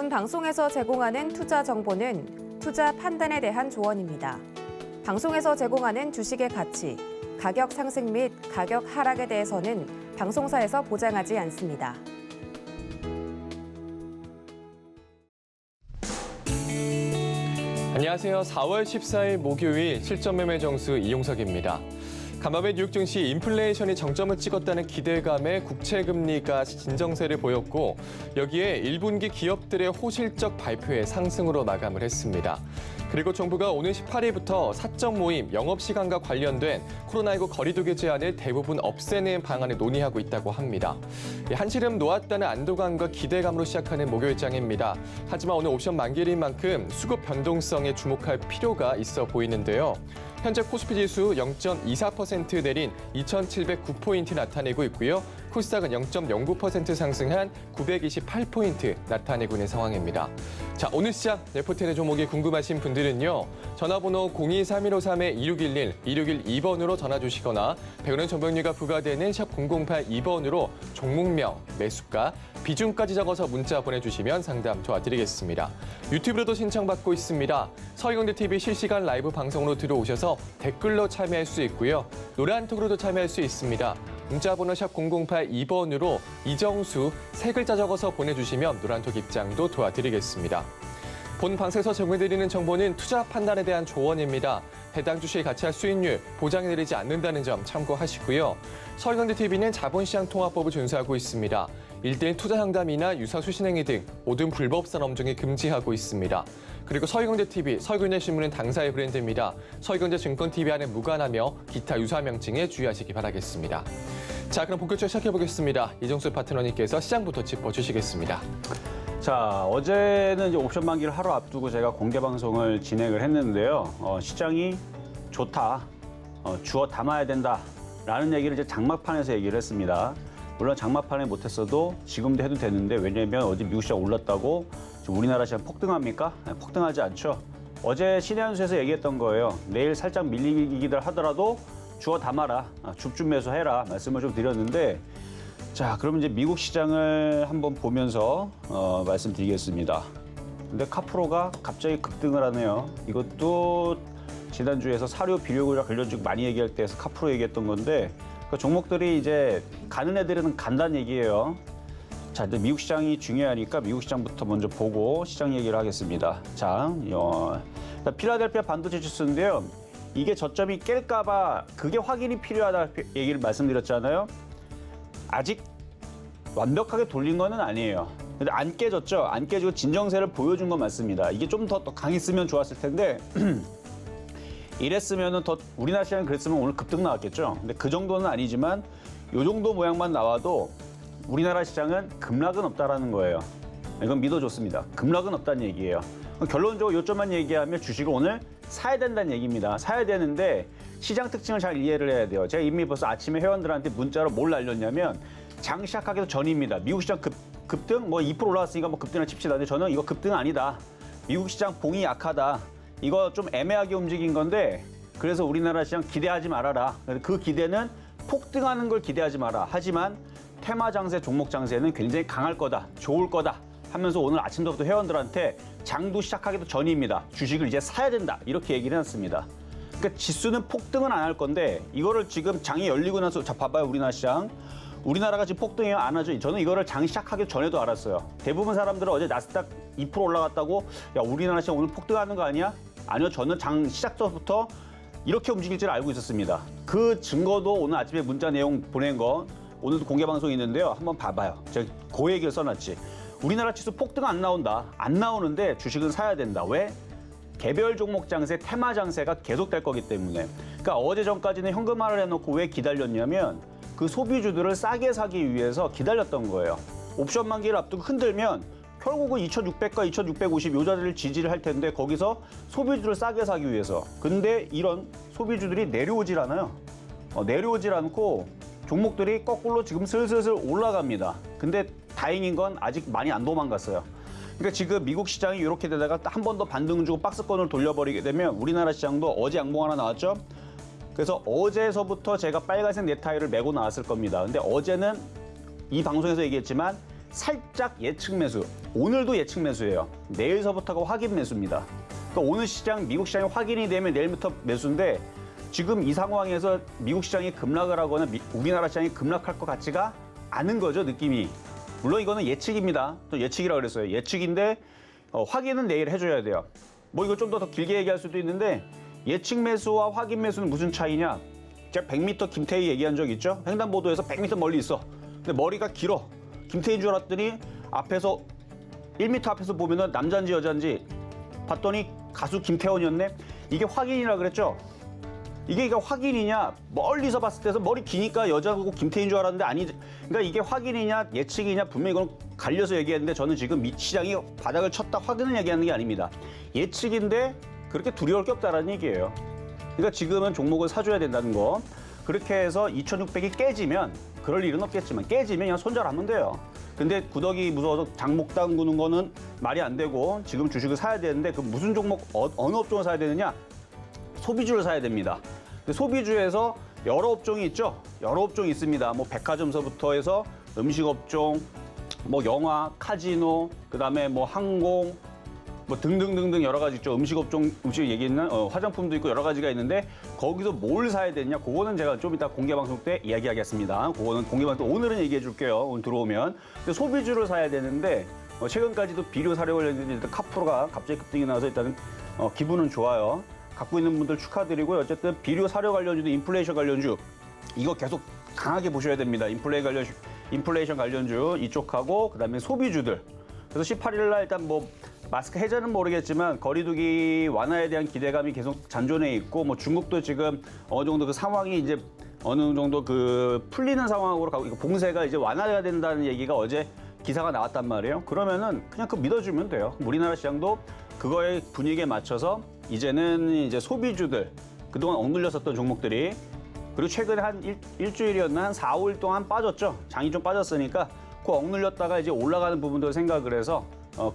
본 방송에서 제공하는 투자 정보는 투자 판단에 대한 조언입니다. 방송에서 제공하는 주식의 가치, 가격 상승 및 가격 하락에 대해서는 방송사에서 보장하지 않습니다. 안녕하세요. 4월 14일 목요일 실전 매매 정수 이용석입니다. 간밤에 뉴욕 증시 인플레이션이 정점을 찍었다는 기대감에 국채 금리가 진정세를 보였고 여기에 1분기 기업들의 호실적 발표에 상승으로 마감을 했습니다. 그리고 정부가 오는 18일부터 사적 모임, 영업시간과 관련된 코로나19 거리두기 제한을 대부분 없애는 방안을 논의하고 있다고 합니다. 한시름 놓았다는 안도감과 기대감으로 시작하는 목요일장입니다. 하지만 오늘 옵션 만기일인 만큼 수급 변동성에 주목할 필요가 있어 보이는데요. 현재 코스피 지수 0.24% 내린 2,709포인트 나타내고 있고요. 코스닥은 0.09% 상승한 928포인트 나타내고 있는 상황입니다. 자, 오늘 시장 레포트의 종목이 궁금하신 분들은요. 전화번호 023153-2611, 2612번으로 전화 주시거나 100원 정보료가 부과되는 샵 0082번으로 종목명, 매수가, 비중까지 적어서 문자 보내주시면 상담 도와드리겠습니다. 유튜브로도 신청받고 있습니다. 서희경제TV 실시간 라이브 방송으로 들어오셔서 댓글로 참여할 수 있고요. 노란톡으로도 참여할 수 있습니다. 문자번호 샵 0082번으로 이정수 3글자 적어서 보내주시면 노란톡 입장도 도와드리겠습니다. 본 방송에서 제공해드리는 정보는 투자 판단에 대한 조언입니다. 해당 주식의 가치와 수익률 보장해드리지 않는다는 점 참고하시고요. 서희경제TV는 자본시장 통화법을 준수하고 있습니다. 1대1 투자 상담이나 유사 수신행위 등 모든 불법성 엄정에 금지하고 있습니다. 그리고 서희경제TV, 서희경제신문은 당사의 브랜드입니다. 서희경제증권TV와는 무관하며 기타 유사 명칭에 주의하시기 바라겠습니다. 자, 그럼 본격적으로 시작해보겠습니다. 이정수 파트너님께서 시장부터 짚어주시겠습니다. 자, 어제는 이제 옵션 만기를 하루 앞두고 제가 공개 방송을 진행을 했는데요. 시장이 좋다, 주워 담아야 된다라는 얘기를 이제 장막판에서 얘기를 했습니다. 물론 장막판에 못했어도 지금도 해도 되는데 왜냐하면 어제 미국 시장 올랐다고 지금 우리나라 시장 폭등합니까? 폭등하지 않죠. 어제 신의 한 수에서 얘기했던 거예요. 내일 살짝 밀리기들 하더라도 주워 담아라, 줍줍 매수해라 말씀을 좀 드렸는데 자, 그럼 이제 미국 시장을 한번 보면서 말씀드리겠습니다. 근데 카프로가 갑자기 급등을 하네요. 이것도 지난주에서 사료 비료가 관련주 많이 얘기할 때에서 카프로 얘기했던 건데 그 종목들이 이제 가는 애들은 간다는 얘기예요. 자, 이제 미국 시장이 중요하니까 미국 시장부터 먼저 보고 시장 얘기를 하겠습니다. 자, 필라델피아 반도체 지수인데요. 이게 저점이 깰까봐 그게 확인이 필요하다 얘기를 말씀드렸잖아요. 아직 완벽하게 돌린 거는 아니에요. 근데 안 깨졌죠? 안 깨지고 진정세를 보여준 건 맞습니다. 이게 좀 더 강했으면 좋았을 텐데 이랬으면은 더 우리나라 시장이 그랬으면 오늘 급등 나왔겠죠. 근데 그 정도는 아니지만 이 정도 모양만 나와도 우리나라 시장은 급락은 없다라는 거예요. 이건 믿어줬습니다. 급락은 없다는 얘기예요. 결론적으로 요점만 얘기하면 주식을 오늘 사야 된다는 얘기입니다. 사야 되는데 시장 특징을 잘 이해를 해야 돼요. 제가 이미 벌써 아침에 회원들한테 문자로 뭘 날렸냐면 장 시작하기도 전입니다. 미국 시장 급등 뭐 2% 올라왔으니까 뭐 급등을 칩시다. 근데 저는 이거 급등 아니다. 미국 시장 봉이 약하다. 이거 좀 애매하게 움직인 건데 그래서 우리나라 시장 기대하지 말아라. 그 기대는 폭등하는 걸 기대하지 마라. 하지만 테마 장세, 종목 장세는 굉장히 강할 거다. 좋을 거다. 하면서 오늘 아침부터 회원들한테 장도 시작하기도 전입니다. 주식을 이제 사야 된다. 이렇게 얘기를 해놨습니다. 그러니까 지수는 폭등은 안 할 건데 이거를 지금 장이 열리고 나서 자 봐봐요. 우리나라 시장. 우리나라가 지금 폭등해요? 안 하죠? 저는 이거를 장 시작하기 전에도 알았어요. 대부분 사람들은 어제 나스닥 2% 올라갔다고 야 우리나라 시장 오늘 폭등하는 거 아니야? 아니요. 저는 장 시작 전부터 이렇게 움직일 줄 알고 있었습니다. 그 증거도 오늘 아침에 문자 내용 보낸 거 오늘도 공개 방송이 있는데요. 한번 봐봐요. 제가 그 얘기를 써놨지. 우리나라 지수 폭등 안 나온다. 안 나오는데 주식은 사야 된다. 왜? 개별 종목 장세, 테마 장세가 계속될 거기 때문에. 그러니까 어제 전까지는 현금화를 해놓고 왜 기다렸냐면 그 소비주들을 싸게 사기 위해서 기다렸던 거예요. 옵션 만기를 앞두고 흔들면 결국은 2,600과 2,650 요 자리를 지지를 할 텐데 거기서 소비주를 싸게 사기 위해서. 근데 이런 소비주들이 내려오질 않아요. 내려오질 않고 종목들이 거꾸로 지금 슬슬 올라갑니다. 근데 다행인 건 아직 많이 안 도망갔어요. 그러니까 지금 미국 시장이 이렇게 되다가 한 번 더 반등 주고 박스권을 돌려버리게 되면 우리나라 시장도 어제 양봉 하나 나왔죠? 그래서 어제서부터 제가 빨간색 넥타이를 메고 나왔을 겁니다. 근데 어제는 이 방송에서 얘기했지만 살짝 예측 매수. 오늘도 예측 매수예요. 내일서부터가 확인 매수입니다. 그러니까 오늘 시장, 미국 시장이 확인이 되면 내일부터 매수인데 지금 이 상황에서 미국 시장이 급락을 하거나 우리나라 시장이 급락할 것 같지가 않은 거죠, 느낌이. 물론 이거는 예측입니다. 또 예측이라고 그랬어요. 예측인데 확인은 내일 해줘야 돼요. 뭐 이거 좀 더 길게 얘기할 수도 있는데 예측 매수와 확인 매수는 무슨 차이냐? 제가 100m 김태희 얘기한 적 있죠? 횡단보도에서 100m 멀리 있어. 근데 머리가 길어. 김태희인 줄 알았더니 앞에서 1m 앞에서 보면은 남자인지 여자인지 봤더니 가수 김태원이었네. 이게 확인이라 그랬죠? 이게 확인이냐? 멀리서 봤을 때서 머리 기니까 여자고 김태희인 줄 알았는데 아니. 그러니까 이게 확인이냐 예측이냐 분명히 이건 갈려서 얘기했는데 저는 지금 시장이 바닥을 쳤다 확인을 얘기하는 게 아닙니다. 예측인데 그렇게 두려울 게 없다라는 얘기예요. 그러니까 지금은 종목을 사줘야 된다는 거. 그렇게 해서 2,600이 깨지면 그럴 일은 없겠지만 깨지면 그냥 손절하면 돼요. 근데 구더기 무서워서 장목 담그는 거는 말이 안 되고 지금 주식을 사야 되는데 그 무슨 종목 어느 업종을 사야 되느냐? 소비주를 사야 됩니다. 근데 소비주에서 여러 업종이 있죠. 여러 업종이 있습니다. 뭐 백화점서부터 해서 음식업종, 뭐 영화, 카지노, 그다음에 뭐 항공, 뭐 등등등등 여러 가지 있죠. 음식업종, 음식 얘기는 화장품도 있고 여러 가지가 있는데 거기서 뭘 사야 되냐? 그거는 제가 좀 이따 공개방송 때 이야기하겠습니다. 그거는 공개방송 오늘은 얘기해 줄게요. 오늘 들어오면. 근데 소비주를 사야 되는데 최근까지도 비료 사료 관련된 일단 카프로가 갑자기 급등이 나와서 일단은 기분은 좋아요. 갖고 있는 분들 축하드리고요. 어쨌든 비료 사료 관련주도 인플레이션 관련주 이거 계속 강하게 보셔야 됩니다. 인플레이션 관련주 이쪽하고 그다음에 소비주들. 그래서 18일 날 일단 뭐 마스크 해제는 모르겠지만 거리두기 완화에 대한 기대감이 계속 잔존해 있고 뭐 중국도 지금 어느 정도 그 상황이 이제 어느 정도 그 풀리는 상황으로 가고 있고 봉쇄가 이제 완화가 된다는 얘기가 어제 기사가 나왔단 말이에요. 그러면은 그냥 그 믿어주면 돼요. 우리나라 시장도 그거의 분위기에 맞춰서 이제는 이제 소비주들 그동안 억눌렸었던 종목들이 그리고 최근에 한 일주일이었나 한 4, 5일 동안 빠졌죠. 장이 좀 빠졌으니까 그 억눌렸다가 이제 올라가는 부분들 생각을 해서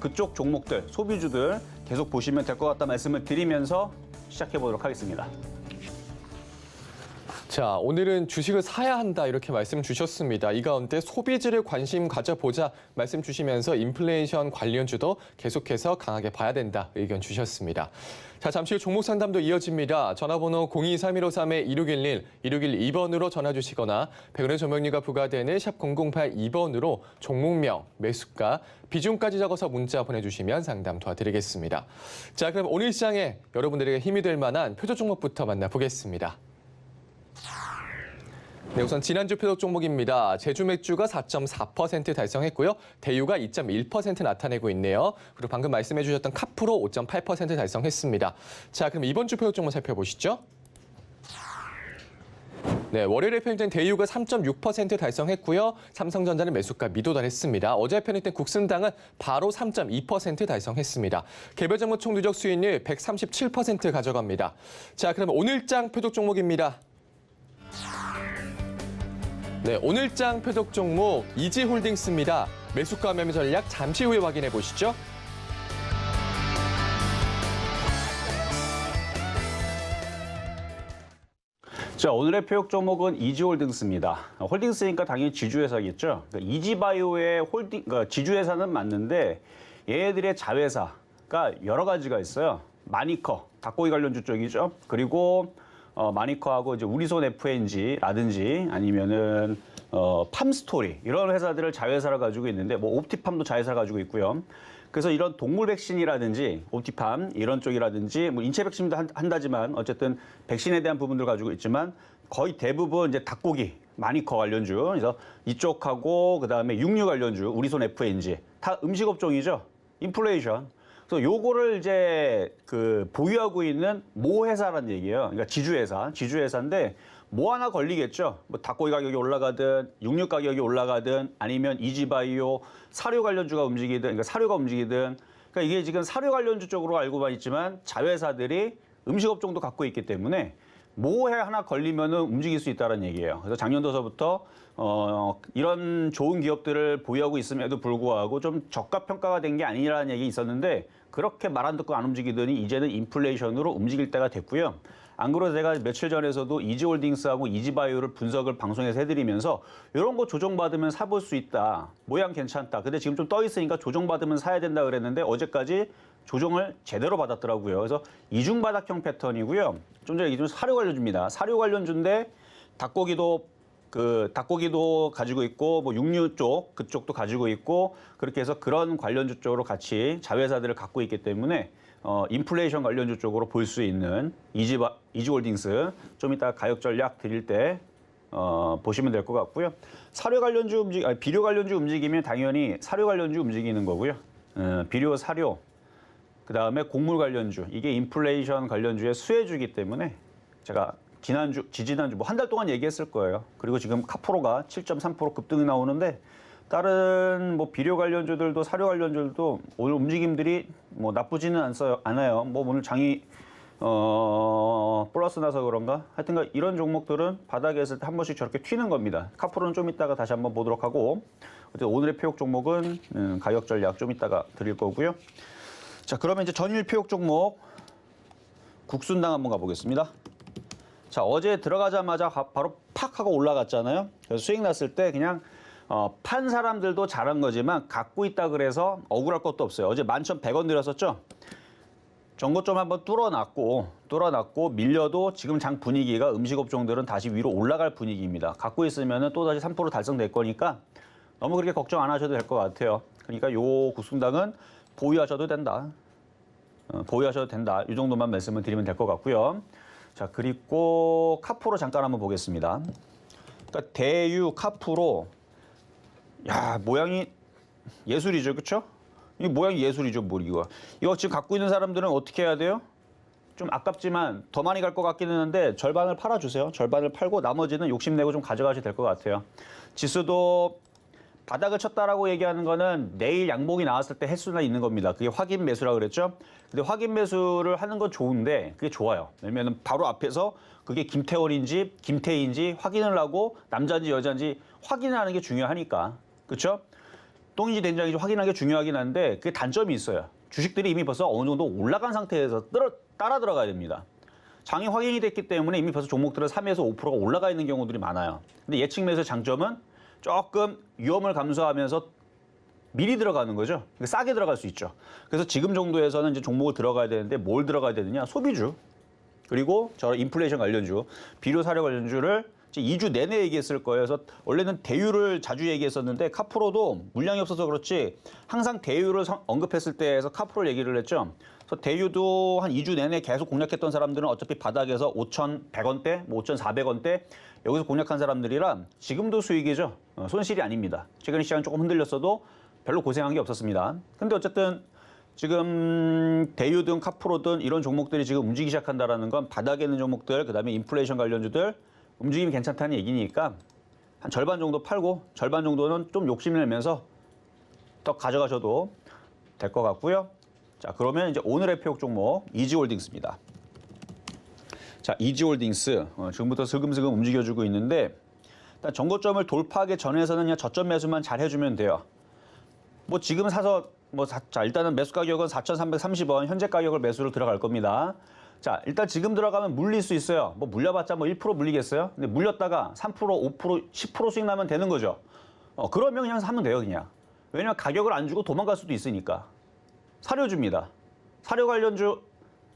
그쪽 종목들, 소비주들 계속 보시면 될 것 같다 말씀을 드리면서 시작해 보도록 하겠습니다. 자, 오늘은 주식을 사야 한다 이렇게 말씀 주셨습니다. 이 가운데 소비주를 관심 가져보자 말씀 주시면서 인플레이션 관련주도 계속해서 강하게 봐야 된다 의견 주셨습니다. 자, 잠시 후 종목 상담도 이어집니다. 전화번호 023153-2611, 2612번으로 전화 주시거나 100원의 조명료가 부과되는 샵 0082번으로 종목명, 매수가, 비중까지 적어서 문자 보내주시면 상담 도와드리겠습니다. 자, 그럼 오늘 시장에 여러분들에게 힘이 될 만한 표적 종목부터 만나보겠습니다. 네, 우선 지난주 표적 종목입니다. 제주 맥주가 4.4% 달성했고요. 대유가 2.1% 나타내고 있네요. 그리고 방금 말씀해 주셨던 카프로 5.8% 달성했습니다. 자, 그럼 이번 주 표적 종목 살펴보시죠. 네, 월요일에 편입된 대유가 3.6% 달성했고요. 삼성전자는 매수가 미도달했습니다. 어제 편입된 국순당은 바로 3.2% 달성했습니다. 개별 종목 총 누적 수익률 137% 가져갑니다. 자, 그럼 오늘장 표적 종목입니다. 네, 오늘장 표적 종목 이지홀딩스입니다. 매수가 매매 전략 잠시 후에 확인해 보시죠. 자, 오늘의 표적 종목은 이지홀딩스입니다. 홀딩스니까 당연히 지주회사겠죠. 그러니까 이지바이오의 그러니까 지주회사는 맞는데 얘네들의 자회사가 여러 가지가 있어요. 마니커, 닭고기 관련주 쪽이죠. 그리고 마니커하고 이제 우리손 FNG라든지 아니면은 팜스토리 이런 회사들을 자회사를 가지고 있는데 뭐 옵티팜도 자회사 가지고 있고요. 그래서 이런 동물 백신이라든지 옵티팜 이런 쪽이라든지 뭐 인체 백신도 한다지만 어쨌든 백신에 대한 부분들 가지고 있지만 거의 대부분 이제 닭고기 마니커 관련주 그래서 이쪽하고 그다음에 육류 관련주 우리손 FNG 다 음식 업종이죠. 인플레이션. 그래서 요거를 이제 그 보유하고 있는 모 회사라는 얘기예요. 그러니까 지주회사인데 뭐 하나 걸리겠죠. 뭐 닭고기 가격이 올라가든 육류 가격이 올라가든 아니면 이지바이오 사료 관련주가 움직이든 그러니까 사료가 움직이든 그러니까 이게 지금 사료 관련주 쪽으로 알고만 있지만 자회사들이 음식 업종도 갖고 있기 때문에 뭐해 하나 걸리면은 움직일 수 있다는 얘기예요. 그래서 작년도서부터 이런 좋은 기업들을 보유하고 있음에도 불구하고 좀 저가 평가가 된 게 아니라는 얘기 있었는데 그렇게 말 안 듣고 안 움직이더니 이제는 인플레이션으로 움직일 때가 됐고요. 안 그래도 제가 며칠 전에서도 이지홀딩스하고 이지바이오를 분석을 방송에서 해드리면서 이런 거 조정받으면 사볼 수 있다. 모양 괜찮다. 근데 지금 좀 떠 있으니까 조정받으면 사야 된다 그랬는데 어제까지 조정을 제대로 받았더라고요. 그래서 이중바닥형 패턴이고요. 좀 전에 얘기 사료 관련주입니다. 사료 관련주인데 닭고기도 가지고 있고 뭐 육류 쪽 그쪽도 가지고 있고 그렇게 해서 그런 관련주 쪽으로 같이 자회사들을 갖고 있기 때문에 인플레이션 관련주 쪽으로 볼 수 있는 이지홀딩스 좀 이따 가격 전략 드릴 때 보시면 될 것 같고요. 사료 관련주 비료 관련주 움직이면 당연히 사료 관련주 움직이는 거고요. 비료, 사료, 그 다음에 곡물 관련주 이게 인플레이션 관련주의 수혜주이기 때문에 제가 지지난주 뭐 한 달 동안 얘기했을 거예요. 그리고 지금 카프로가 7.3% 급등이 나오는데 다른 뭐 비료 관련주들도 사료 관련주들도 오늘 움직임들이 뭐 나쁘지는 않아요. 뭐 오늘 장이 플러스 나서 그런가? 하여튼간 이런 종목들은 바닥에 있을 때 한 번씩 저렇게 튀는 겁니다. 카프로는 좀 이따가 다시 한번 보도록 하고 오늘의 표역 종목은 가격 전략 좀 이따가 드릴 거고요. 자, 그러면 이제 전일 표역 종목 국순당 한번 가보겠습니다. 자, 어제 들어가자마자 바로 팍 하고 올라갔잖아요. 그래서 수익 났을 때 그냥 판 사람들도 잘한 거지만 갖고 있다 그래서 억울할 것도 없어요. 어제 11,100원 내렸었죠. 전고점 한번 뚫어놨고 밀려도 지금 장 분위기가 음식업종들은 다시 위로 올라갈 분위기입니다. 갖고 있으면 또다시 3% 달성될 거니까 너무 그렇게 걱정 안 하셔도 될 것 같아요. 그러니까 요 국순당은 보유하셔도 된다. 보유하셔도 된다. 이 정도만 말씀을 드리면 될 것 같고요. 자, 그리고 카프로 잠깐 한번 보겠습니다. 그러니까 대유 카프로 야, 모양이 예술이죠. 그렇죠? 이 모양이 예술이죠. 뭐 이거 지금 갖고 있는 사람들은 어떻게 해야 돼요? 좀 아깝지만 더 많이 갈 것 같기는 한데 절반을 팔아주세요. 절반을 팔고 나머지는 욕심내고 좀 가져가셔도 될 것 같아요. 지수도 바닥을 쳤다라고 얘기하는 거는 내일 양봉이 나왔을 때 횟수나 있는 겁니다. 그게 확인 매수라고 그랬죠. 근데 확인 매수를 하는 건 좋은데 그게 좋아요. 왜냐면 바로 앞에서 그게 김태원인지 김태희인지 확인을 하고 남자인지 여자인지 확인하는 게 중요하니까. 그렇죠? 똥인지 된장인지 확인하는 게 중요하긴 한데 그게 단점이 있어요. 주식들이 이미 벌써 어느 정도 올라간 상태에서 따라 들어가야 됩니다. 장이 확인이 됐기 때문에 이미 벌써 종목들은 3에서 5%가 올라가 있는 경우들이 많아요. 근데 예측 매수의 장점은 조금 위험을 감수하면서 미리 들어가는 거죠. 싸게 들어갈 수 있죠. 그래서 지금 정도에서는 이제 종목을 들어가야 되는데 뭘 들어가야 되느냐? 소비주. 그리고 저 인플레이션 관련주, 비료 사료 관련주를 이제 2주 내내 얘기했을 거예요. 그래서 원래는 대유를 자주 얘기했었는데 카프로도 물량이 없어서 그렇지 항상 대유를 언급했을 때에서 카프로를 얘기를 했죠. 그래서 대유도 한 2주 내내 계속 공략했던 사람들은 어차피 바닥에서 5,100원대, 뭐 5,400원대 여기서 공략한 사람들이라 지금도 수익이죠. 손실이 아닙니다. 최근 시장은 조금 흔들렸어도 별로 고생한 게 없었습니다. 근데 어쨌든 지금 대유든 카프로든 이런 종목들이 지금 움직이기 시작한다는 건 바닥에 있는 종목들, 그다음에 인플레이션 관련주들 움직임이 괜찮다는 얘기니까 한 절반 정도 팔고 절반 정도는 좀 욕심내면서 더 가져가셔도 될 것 같고요. 자, 그러면 이제 오늘의 표역 종목 이지홀딩스입니다. 자, 이지홀딩스 지금부터 슬금슬금 움직여주고 있는데 일단 전고점을 돌파하기 전에서는 그냥 저점 매수만 잘 해주면 돼요. 뭐 지금 사서 자, 일단은 매수 가격은 4,330원 현재 가격을 매수로 들어갈 겁니다. 자, 일단 지금 들어가면 물릴 수 있어요. 뭐 물려봤자 뭐 1% 물리겠어요? 근데 물렸다가 3%, 5%, 10% 수익 나면 되는 거죠. 그러면 그냥 사면 돼요, 그냥. 왜냐면 가격을 안 주고 도망갈 수도 있으니까. 사료주입니다. 사료 관련주,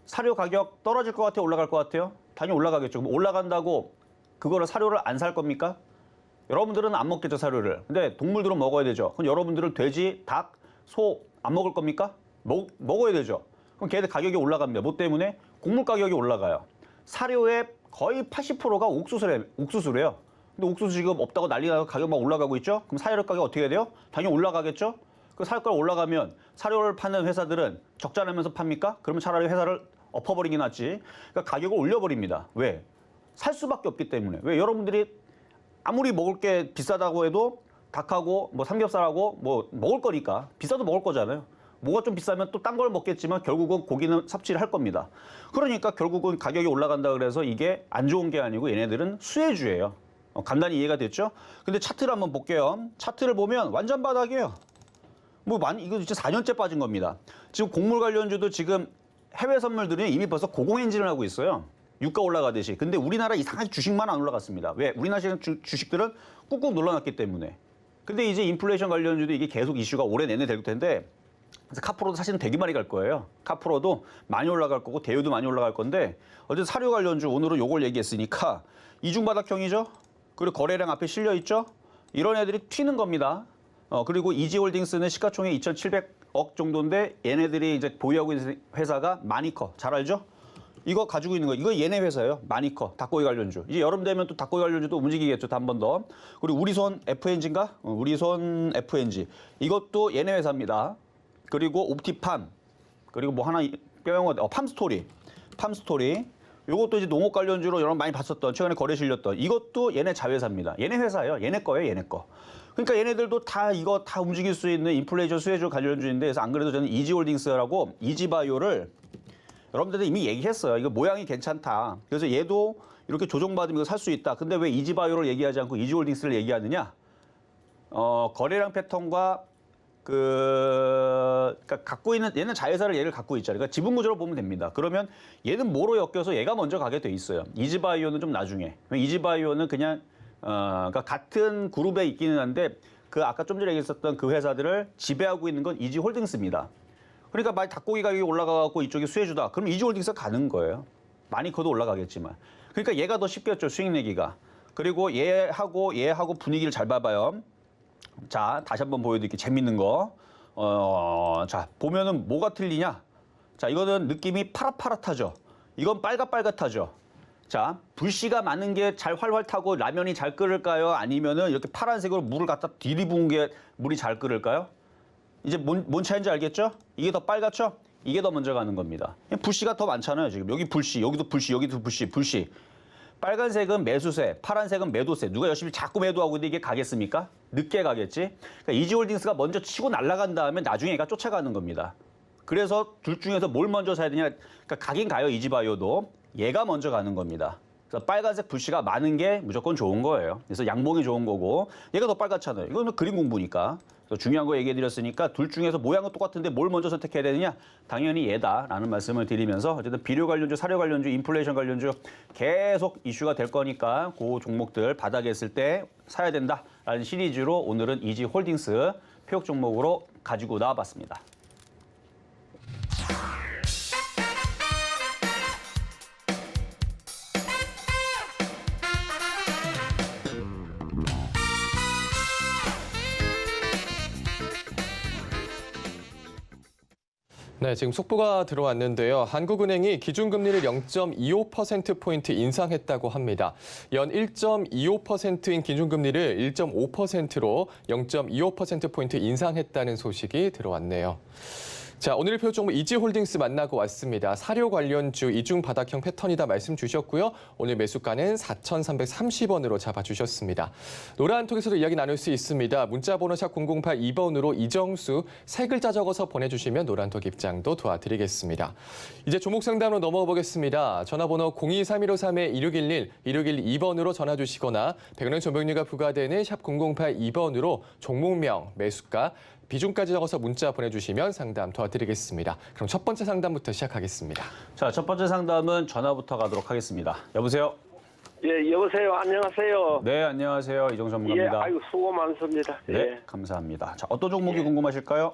사료 가격 떨어질 것 같아요? 올라갈 것 같아요? 당연히 올라가겠죠. 그럼 올라간다고 그거를 사료를 안 살 겁니까? 여러분들은 안 먹겠죠, 사료를. 근데 동물들은 먹어야 되죠. 그럼 여러분들은 돼지, 닭, 소 안 먹을 겁니까? 먹어야 되죠. 그럼 걔들 가격이 올라갑니다. 뭐 때문에? 곡물 가격이 올라가요. 사료의 거의 80%가 옥수수래요. 근데 옥수수 지금 없다고 난리 나서 가격 막 올라가고 있죠? 그럼 사료 가격 어떻게 해야 돼요? 당연히 올라가겠죠? 그 사료가 올라가면 사료를 파는 회사들은 적자 내면서 팝니까? 그러면 차라리 회사를 엎어버리긴 낫지. 그러니까 가격을 올려버립니다. 왜? 살 수밖에 없기 때문에. 왜? 여러분들이 아무리 먹을 게 비싸다고 해도 닭하고 뭐 삼겹살하고 뭐 먹을 거니까 비싸도 먹을 거잖아요. 뭐가 좀 비싸면 또 딴 걸 먹겠지만 결국은 고기는 섭취를 할 겁니다. 그러니까 결국은 가격이 올라간다 그래서 이게 안 좋은 게 아니고 얘네들은 수혜주예요. 간단히 이해가 됐죠? 근데 차트를 한번 볼게요. 차트를 보면 완전 바닥이에요. 이거 진짜 4년째 빠진 겁니다. 지금 곡물 관련주도 지금 해외 선물들이 이미 벌써 고공행진을 하고 있어요. 유가 올라가듯이. 근데 우리나라 이상하게 주식만 안 올라갔습니다. 왜? 우리나라 주식들은 꾹꾹 눌러놨기 때문에. 근데 이제 인플레이션 관련주도 이게 계속 이슈가 올해 내내 될 텐데 그래서 카프로도 사실은 되게 많이 갈 거예요. 카프로도 많이 올라갈 거고 대우도 많이 올라갈 건데 어제 사료 관련주 오늘은 요걸 얘기했으니까 이중바닥형이죠. 그리고 거래량 앞에 실려 있죠. 이런 애들이 튀는 겁니다. 그리고 이지홀딩스는 시가총액 2,700억 정도인데 얘네들이 이제 보유하고 있는 회사가 마니커 잘 알죠? 이거 가지고 있는 거 이거 얘네 회사예요. 마니커 닭고기 관련주. 이제 여름 되면 또 닭고기 관련주도 움직이겠죠. 한 번 더. 그리고 우리손 FNG인가? 우리손 FNG 이것도 얘네 회사입니다. 그리고 옵티팜 그리고 뭐 하나 빼먹은 팜스토리 요것도 이제 농업 관련주로 여러분 많이 봤었던 최근에 거래 실렸던 이것도 얘네 자회사입니다. 얘네 회사예요. 얘네 거예요. 얘네 거. 그러니까 얘네들도 다 이거 다 움직일 수 있는 인플레이션 수혜주 관련주인데 그래서 안 그래도 저는 이지홀딩스라고 이지바이오를 여러분들도 이미 얘기했어요. 이거 모양이 괜찮다. 그래서 얘도 이렇게 조정받으면 살 수 있다. 근데 왜 이지바이오를 얘기하지 않고 이지홀딩스를 얘기하느냐? 거래량 패턴과 그러니까 갖고 있는 얘는 자회사를 얘를 갖고 있잖아요. 그러니까 지분 구조로 보면 됩니다. 그러면 얘는 뭐로 엮여서 얘가 먼저 가게 돼 있어요. 이지바이오는 좀 나중에. 이지바이오는 그냥 그러니까 같은 그룹에 있기는 한데 그 아까 좀 전에 얘기했었던 그 회사들을 지배하고 있는 건 이지홀딩스입니다. 그러니까 만약 닭고기 가격이 올라가고 이쪽이 수혜주다. 그럼 이지홀딩스가 가는 거예요. 마니커도 올라가겠지만. 그러니까 얘가 더 쉽겠죠. 수익 내기가. 그리고 얘하고 분위기를 잘 봐봐요. 자, 다시 한번 보여드릴게요. 재밌는 거. 자, 보면은 뭐가 틀리냐? 자, 이거는 느낌이 파릇파릇하죠. 이건 빨갛빨갛하죠. 자, 불씨가 많은 게 잘 활활 타고 라면이 잘 끓을까요? 아니면은 이렇게 파란색으로 물을 갖다 들이부은 게 물이 잘 끓을까요? 이제 뭔 차이인지 알겠죠? 이게 더 빨갛죠? 이게 더 먼저 가는 겁니다. 불씨가 더 많잖아요, 지금. 여기 불씨, 여기도 불씨, 여기도 불씨. 빨간색은 매수세, 파란색은 매도세. 누가 열심히 자꾸 매도하고 있는데 이게 가겠습니까? 늦게 가겠지? 그러니까 이지홀딩스가 먼저 치고 날아간 다음에 나중에 얘가 쫓아가는 겁니다. 그래서 둘 중에서 뭘 먼저 사야 되냐? 그러니까 가긴 가요, 이지바이오도. 얘가 먼저 가는 겁니다. 그래서 빨간색 불씨가 많은 게 무조건 좋은 거예요. 그래서 양봉이 좋은 거고 얘가 더 빨갛잖아요. 이거는 그림 공부니까. 그래서 중요한 거 얘기해드렸으니까 둘 중에서 모양은 똑같은데 뭘 먼저 선택해야 되느냐? 당연히 얘다라는 말씀을 드리면서 어쨌든 비료 관련주, 사료 관련주, 인플레이션 관련주 계속 이슈가 될 거니까 그 종목들 바닥에 있을 때 사야 된다라는 시리즈로 오늘은 이지홀딩스 표적 종목으로 가지고 나와봤습니다. 네, 지금 속보가 들어왔는데요. 한국은행이 기준금리를 0.25%포인트 인상했다고 합니다. 연 1.25%인 기준금리를 1.5%로 0.25%포인트 인상했다는 소식이 들어왔네요. 자, 오늘 표 종목 이지홀딩스 만나고 왔습니다. 사료 관련주 이중 바닥형 패턴이다 말씀 주셨고요. 오늘 매수가는 4,330원으로 잡아주셨습니다. 노란 통에서도 이야기 나눌 수 있습니다. 문자번호 샵 0082번으로 이정수 세 글자 적어서 보내주시면 노란톡 입장도 도와드리겠습니다. 이제 종목 상담으로 넘어가 보겠습니다. 전화번호 023153-1611, 1612번으로 전화 주시거나 100원 조명료가 부과되는 샵 0082번으로 종목명, 매수가, 비중까지 적어서 문자 보내주시면 상담 도와드리겠습니다. 그럼 첫 번째 상담부터 시작하겠습니다. 자, 첫 번째 상담은 전화부터 가도록 하겠습니다. 여보세요? 예, 여보세요. 안녕하세요. 네, 안녕하세요. 이정수 전문가입니다. 예, 아이고 수고 많습니다. 네, 예. 감사합니다. 자, 어떤 종목이 궁금하실까요?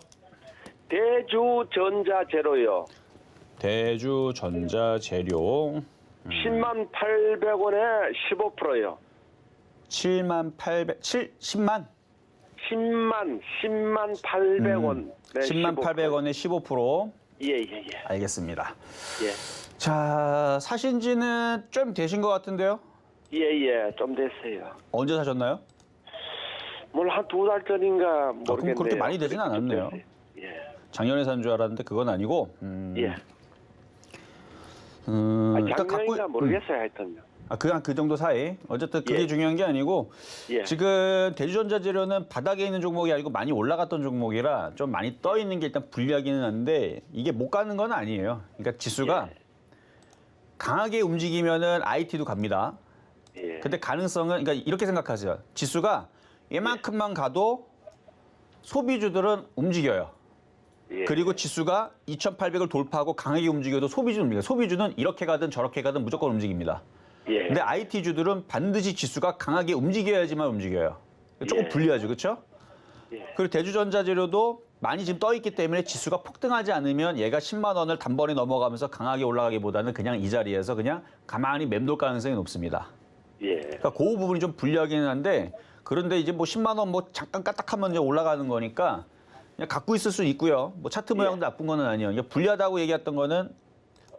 대주전자재료요. 대주전자재료 10만 800원에 15%요. 10만 10만 800원. 네, 10만 15%. 800원에 15%. 예, 예, 예. 알겠습니다. 예. 자, 사신 지는 좀 되신 것 같은데요? 예, 예. 좀 됐어요. 언제 사셨나요? 뭘 한 2달 전인가 모르겠네요. 그럼 그렇게 많이 되진 그렇게 좀 않았네요. 됐어요. 예. 작년에 산 줄 알았는데 그건 아니고. 예. 일단 작년인가 모르겠어요, 하여튼. 그 정도 사이. 어쨌든 그게 예. 중요한 게 아니고 예. 지금 대주전자재료는 바닥에 있는 종목이 아니고 많이 올라갔던 종목이라 좀 많이 떠 있는 게 일단 불리하기는 한데 이게 못 가는 건 아니에요. 그러니까 지수가 예. 강하게 움직이면은 IT도 갑니다. 예. 근데 가능성은 그러니까 이렇게 생각하세요. 지수가 얘만큼만 가도 소비주들은 움직여요. 예. 그리고 지수가 2,800을 돌파하고 강하게 움직여도 소비주는 움직여요. 소비주는 이렇게 가든 저렇게 가든 무조건 움직입니다. 예. 근데 IT주들은 반드시 지수가 강하게 움직여야지만 움직여요. 조금 예. 불리하죠, 그렇죠? 예. 그리고 대주전자재료도 많이 지금 떠 있기 때문에 지수가 폭등하지 않으면 얘가 10만 원을 단번에 넘어가면서 강하게 올라가기보다는 그냥 이 자리에서 그냥 가만히 맴돌 가능성이 높습니다. 예. 그러니까 그 부분이 좀 불리하기는 한데 그런데 이제 뭐 10만 원 뭐 잠깐 까딱하면 이제 올라가는 거니까 그냥 갖고 있을 수 있고요. 뭐 차트 모양도 나쁜 거는 아니에요. 그러니까 불리하다고 얘기했던 거는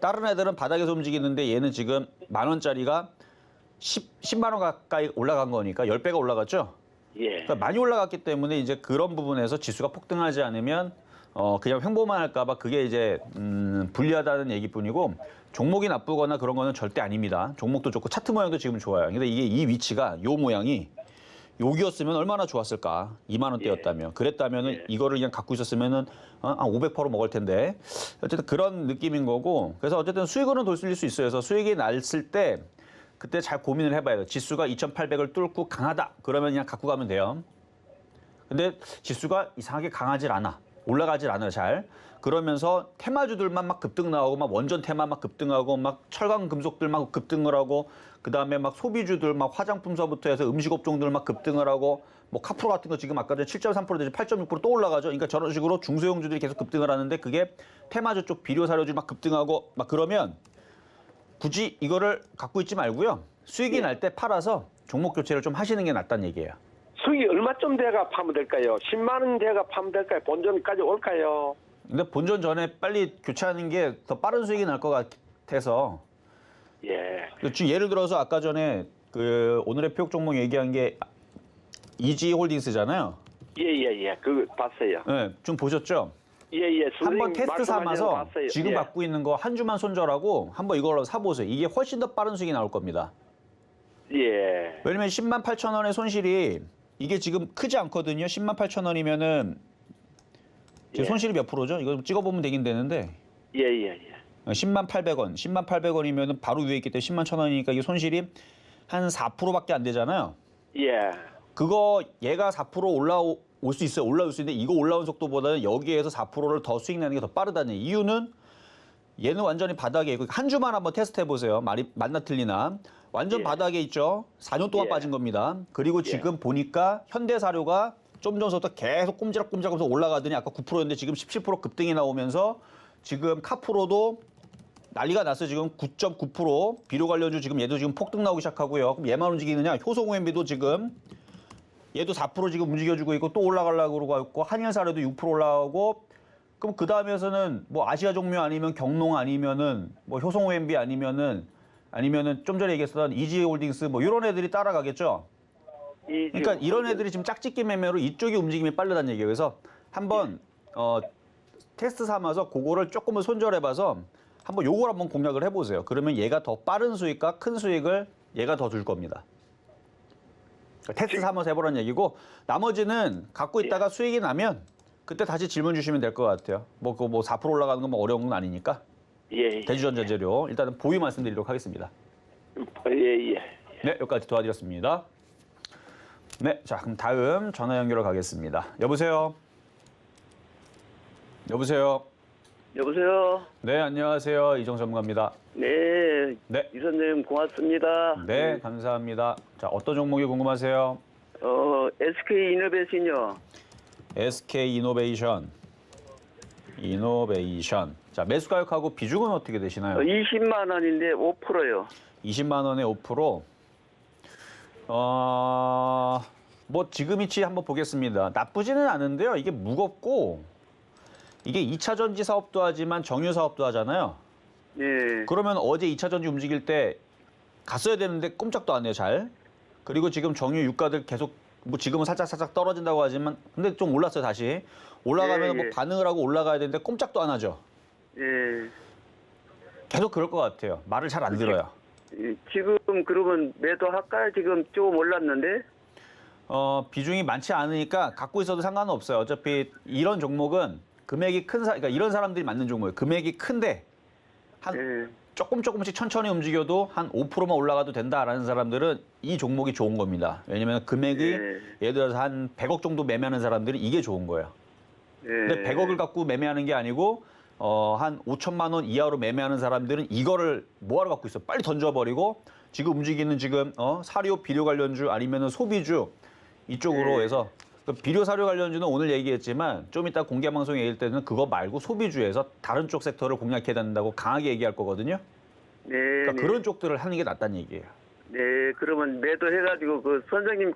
다른 애들은 바닥에서 움직이는데 얘는 지금 만 원짜리가 10만 원 가까이 올라간 거니까 10배가 올라갔죠. 예. 그러니까 많이 올라갔기 때문에 이제 그런 부분에서 지수가 폭등하지 않으면 그냥 횡보만 할까봐 그게 이제 불리하다는 얘기뿐이고 종목이 나쁘거나 그런 거는 절대 아닙니다. 종목도 좋고 차트 모양도 지금 좋아요. 근데 이게 이 위치가 요 모양이 여기였으면 얼마나 좋았을까? 2만 원대였다면. 그랬다면은 이거를 그냥 갖고 있었으면은 한 500%로 먹을 텐데. 어쨌든 그런 느낌인 거고. 그래서 어쨌든 수익으로는 돌릴 수 있어요. 그래서 수익이 났을 때 그때 잘 고민을 해봐야 돼요. 지수가 2,800을 뚫고 강하다. 그러면 그냥 갖고 가면 돼요. 근데 지수가 이상하게 강하질 않아. 올라가질 않아요, 잘. 그러면서 테마주들만 막 급등 나오고 막 원전 테마 막 급등하고 막 철강 금속들 막 급등을 하고 그다음에 막 소비주들 막 화장품서부터 해서 음식업종들 막 급등을 하고 뭐 카프로 같은 거 지금 아까 전에 7.3% 되지 8.6%또 올라가죠. 그러니까 저런 식으로 중소형주들이 계속 급등을 하는데 그게 테마주 쪽 비료 사료주 막 급등하고 막 그러면 굳이 이거를 갖고 있지 말고요. 수익이 날 때 팔아서 종목 교체를 좀 하시는 게 낫다는 얘기예요. 수익이 얼마쯤 돼가 파면 될까요? 10만 원 돼가 파면 될까요? 본전까지 올까요? 근데 본전 전에 빨리 교체하는 게 더 빠른 수익이 날 것 같아서 예. 지금 예를 들어서 아까 전에 그 오늘의 표적 종목 얘기한 게 이지홀딩스잖아요. 예. 그거 봤어요. 네, 좀 보셨죠? 예. 한번 테스트 삼아서 봤어요. 지금 예. 갖고 있는 거 한 주만 손절하고 한번 이걸로 사보세요. 이게 훨씬 더 빠른 수익이 나올 겁니다. 예. 왜냐면 10만 8천 원의 손실이 이게 지금 크지 않거든요. 10만 8천 원이면은 지금 예. 손실이 몇 프로죠? 이거 찍어보면 되긴 되는데 예. 10만 800원, 10만 800원이면은 바로 위에 있기 때문에 10만 1천 원이니까 이게 손실이 한 4%밖에 안 되잖아요. 예. 그거 얘가 4% 올라올 수 있어요. 올라올 수 있는데 이거 올라온 속도보다는 여기에서 4%를 더 수익 내는 게 더 빠르다는 이유는 얘는 완전히 바닥에 있고 한 주만 한번 테스트 해보세요. 말이 맞나 틀리나. 완전 예. 바닥에 있죠. 4년 동안 예. 빠진 겁니다. 그리고 지금 보니까 현대사료가 좀 전부터 계속 꼼지락꼼지락하면서 올라가더니 아까 9%였는데 지금 17% 급등이 나오면서 지금 카프로도 난리가 났어요. 지금 9.9% 비료 관련주 지금 얘도 지금 폭등 나오기 시작하고요. 그럼 얘만 움직이느냐? 효성OMB도 지금 얘도 4% 지금 움직여주고 있고 또 올라가려고 그러고 있고 한일사료도 6% 올라가고 그럼 그 다음에서는 뭐 아시아종묘 아니면 경농 아니면은 뭐 효성OMB 아니면은 좀 전에 얘기했었던 이지홀딩스 뭐 이런 애들이 따라가겠죠. 그러니까 이런 애들이 지금 짝짓기 매매로 이쪽이 움직임이 빠르다는 얘기예요. 그래서 한번 테스트 삼아서 그거를 조금은 손절해봐서 한번 요걸 한번 공략을 해보세요. 그러면 얘가 더 빠른 수익과 큰 수익을 얘가 더 줄 겁니다. 그러니까 테스트 삼아서 해보라는 얘기고 나머지는 갖고 있다가 수익이 나면 그때 다시 질문 주시면 될 것 같아요. 뭐 그거 뭐 4% 올라가는 건 뭐 어려운 건 아니니까. 예. 대주전자재료 일단은 보유 말씀드리도록 하겠습니다. 예. 네, 여기까지 도와드렸습니다. 네, 자 그럼 다음 전화 연결을 가겠습니다. 여보세요. 여보세요. 네, 안녕하세요. 이정 전문가입니다. 네, 네. 이 선생님 고맙습니다. 네, 감사합니다. 자, 어떤 종목이 궁금하세요? SK 이노베이션요. SK 이노베이션. 자, 매수 가격하고 비중은 어떻게 되시나요? 20만 원인데 5%요. 20만 원에 5%. 뭐 지금 위치 한번 보겠습니다. 나쁘지는 않은데요. 이게 무겁고 이게 2차 전지 사업도 하지만 정유 사업도 하잖아요. 네. 그러면 어제 2차 전지 움직일 때 갔어야 되는데 꼼짝도 안 해요, 잘. 그리고 지금 정유 유가들 계속 뭐 지금은 살짝 떨어진다고 하지만 근데 좀 올랐어요, 다시. 올라가면 뭐 반응을 하고 올라가야 되는데 꼼짝도 안 하죠. 예. 계속 그럴 것 같아요. 말을 잘 안 들어요. 지금 그러면 매도할까요? 지금 조금 올랐는데. 비중이 많지 않으니까 갖고 있어도 상관은 없어요. 어차피 이런 종목은 금액이 그러니까 이런 사람들이 맞는 종목이에요. 금액이 큰데 한 예. 조금씩 천천히 움직여도 한 5%만 올라가도 된다라는 사람들은 이 종목이 좋은 겁니다. 왜냐면 금액이 예를 들어서 한 100억 정도 매매하는 사람들이 이게 좋은 거예요. 근데 100억을 갖고 매매하는 게 아니고 한 5천만 원 이하로 매매하는 사람들은 이거를 뭐하러 갖고 있어? 빨리 던져버리고 지금 움직이는 사료, 비료 관련주 아니면은 소비주 이쪽으로 해서 그 비료, 사료 관련주는 오늘 얘기했지만 좀 이따 공개 방송에 얘기할 때는 그거 말고 소비주에서 다른 쪽 섹터를 공략해야 된다고 강하게 얘기할 거거든요. 네. 그러니까 네. 그런 쪽들을 하는 게 낫다는 얘기예요. 네, 그러면 매도해가지고 그 선생님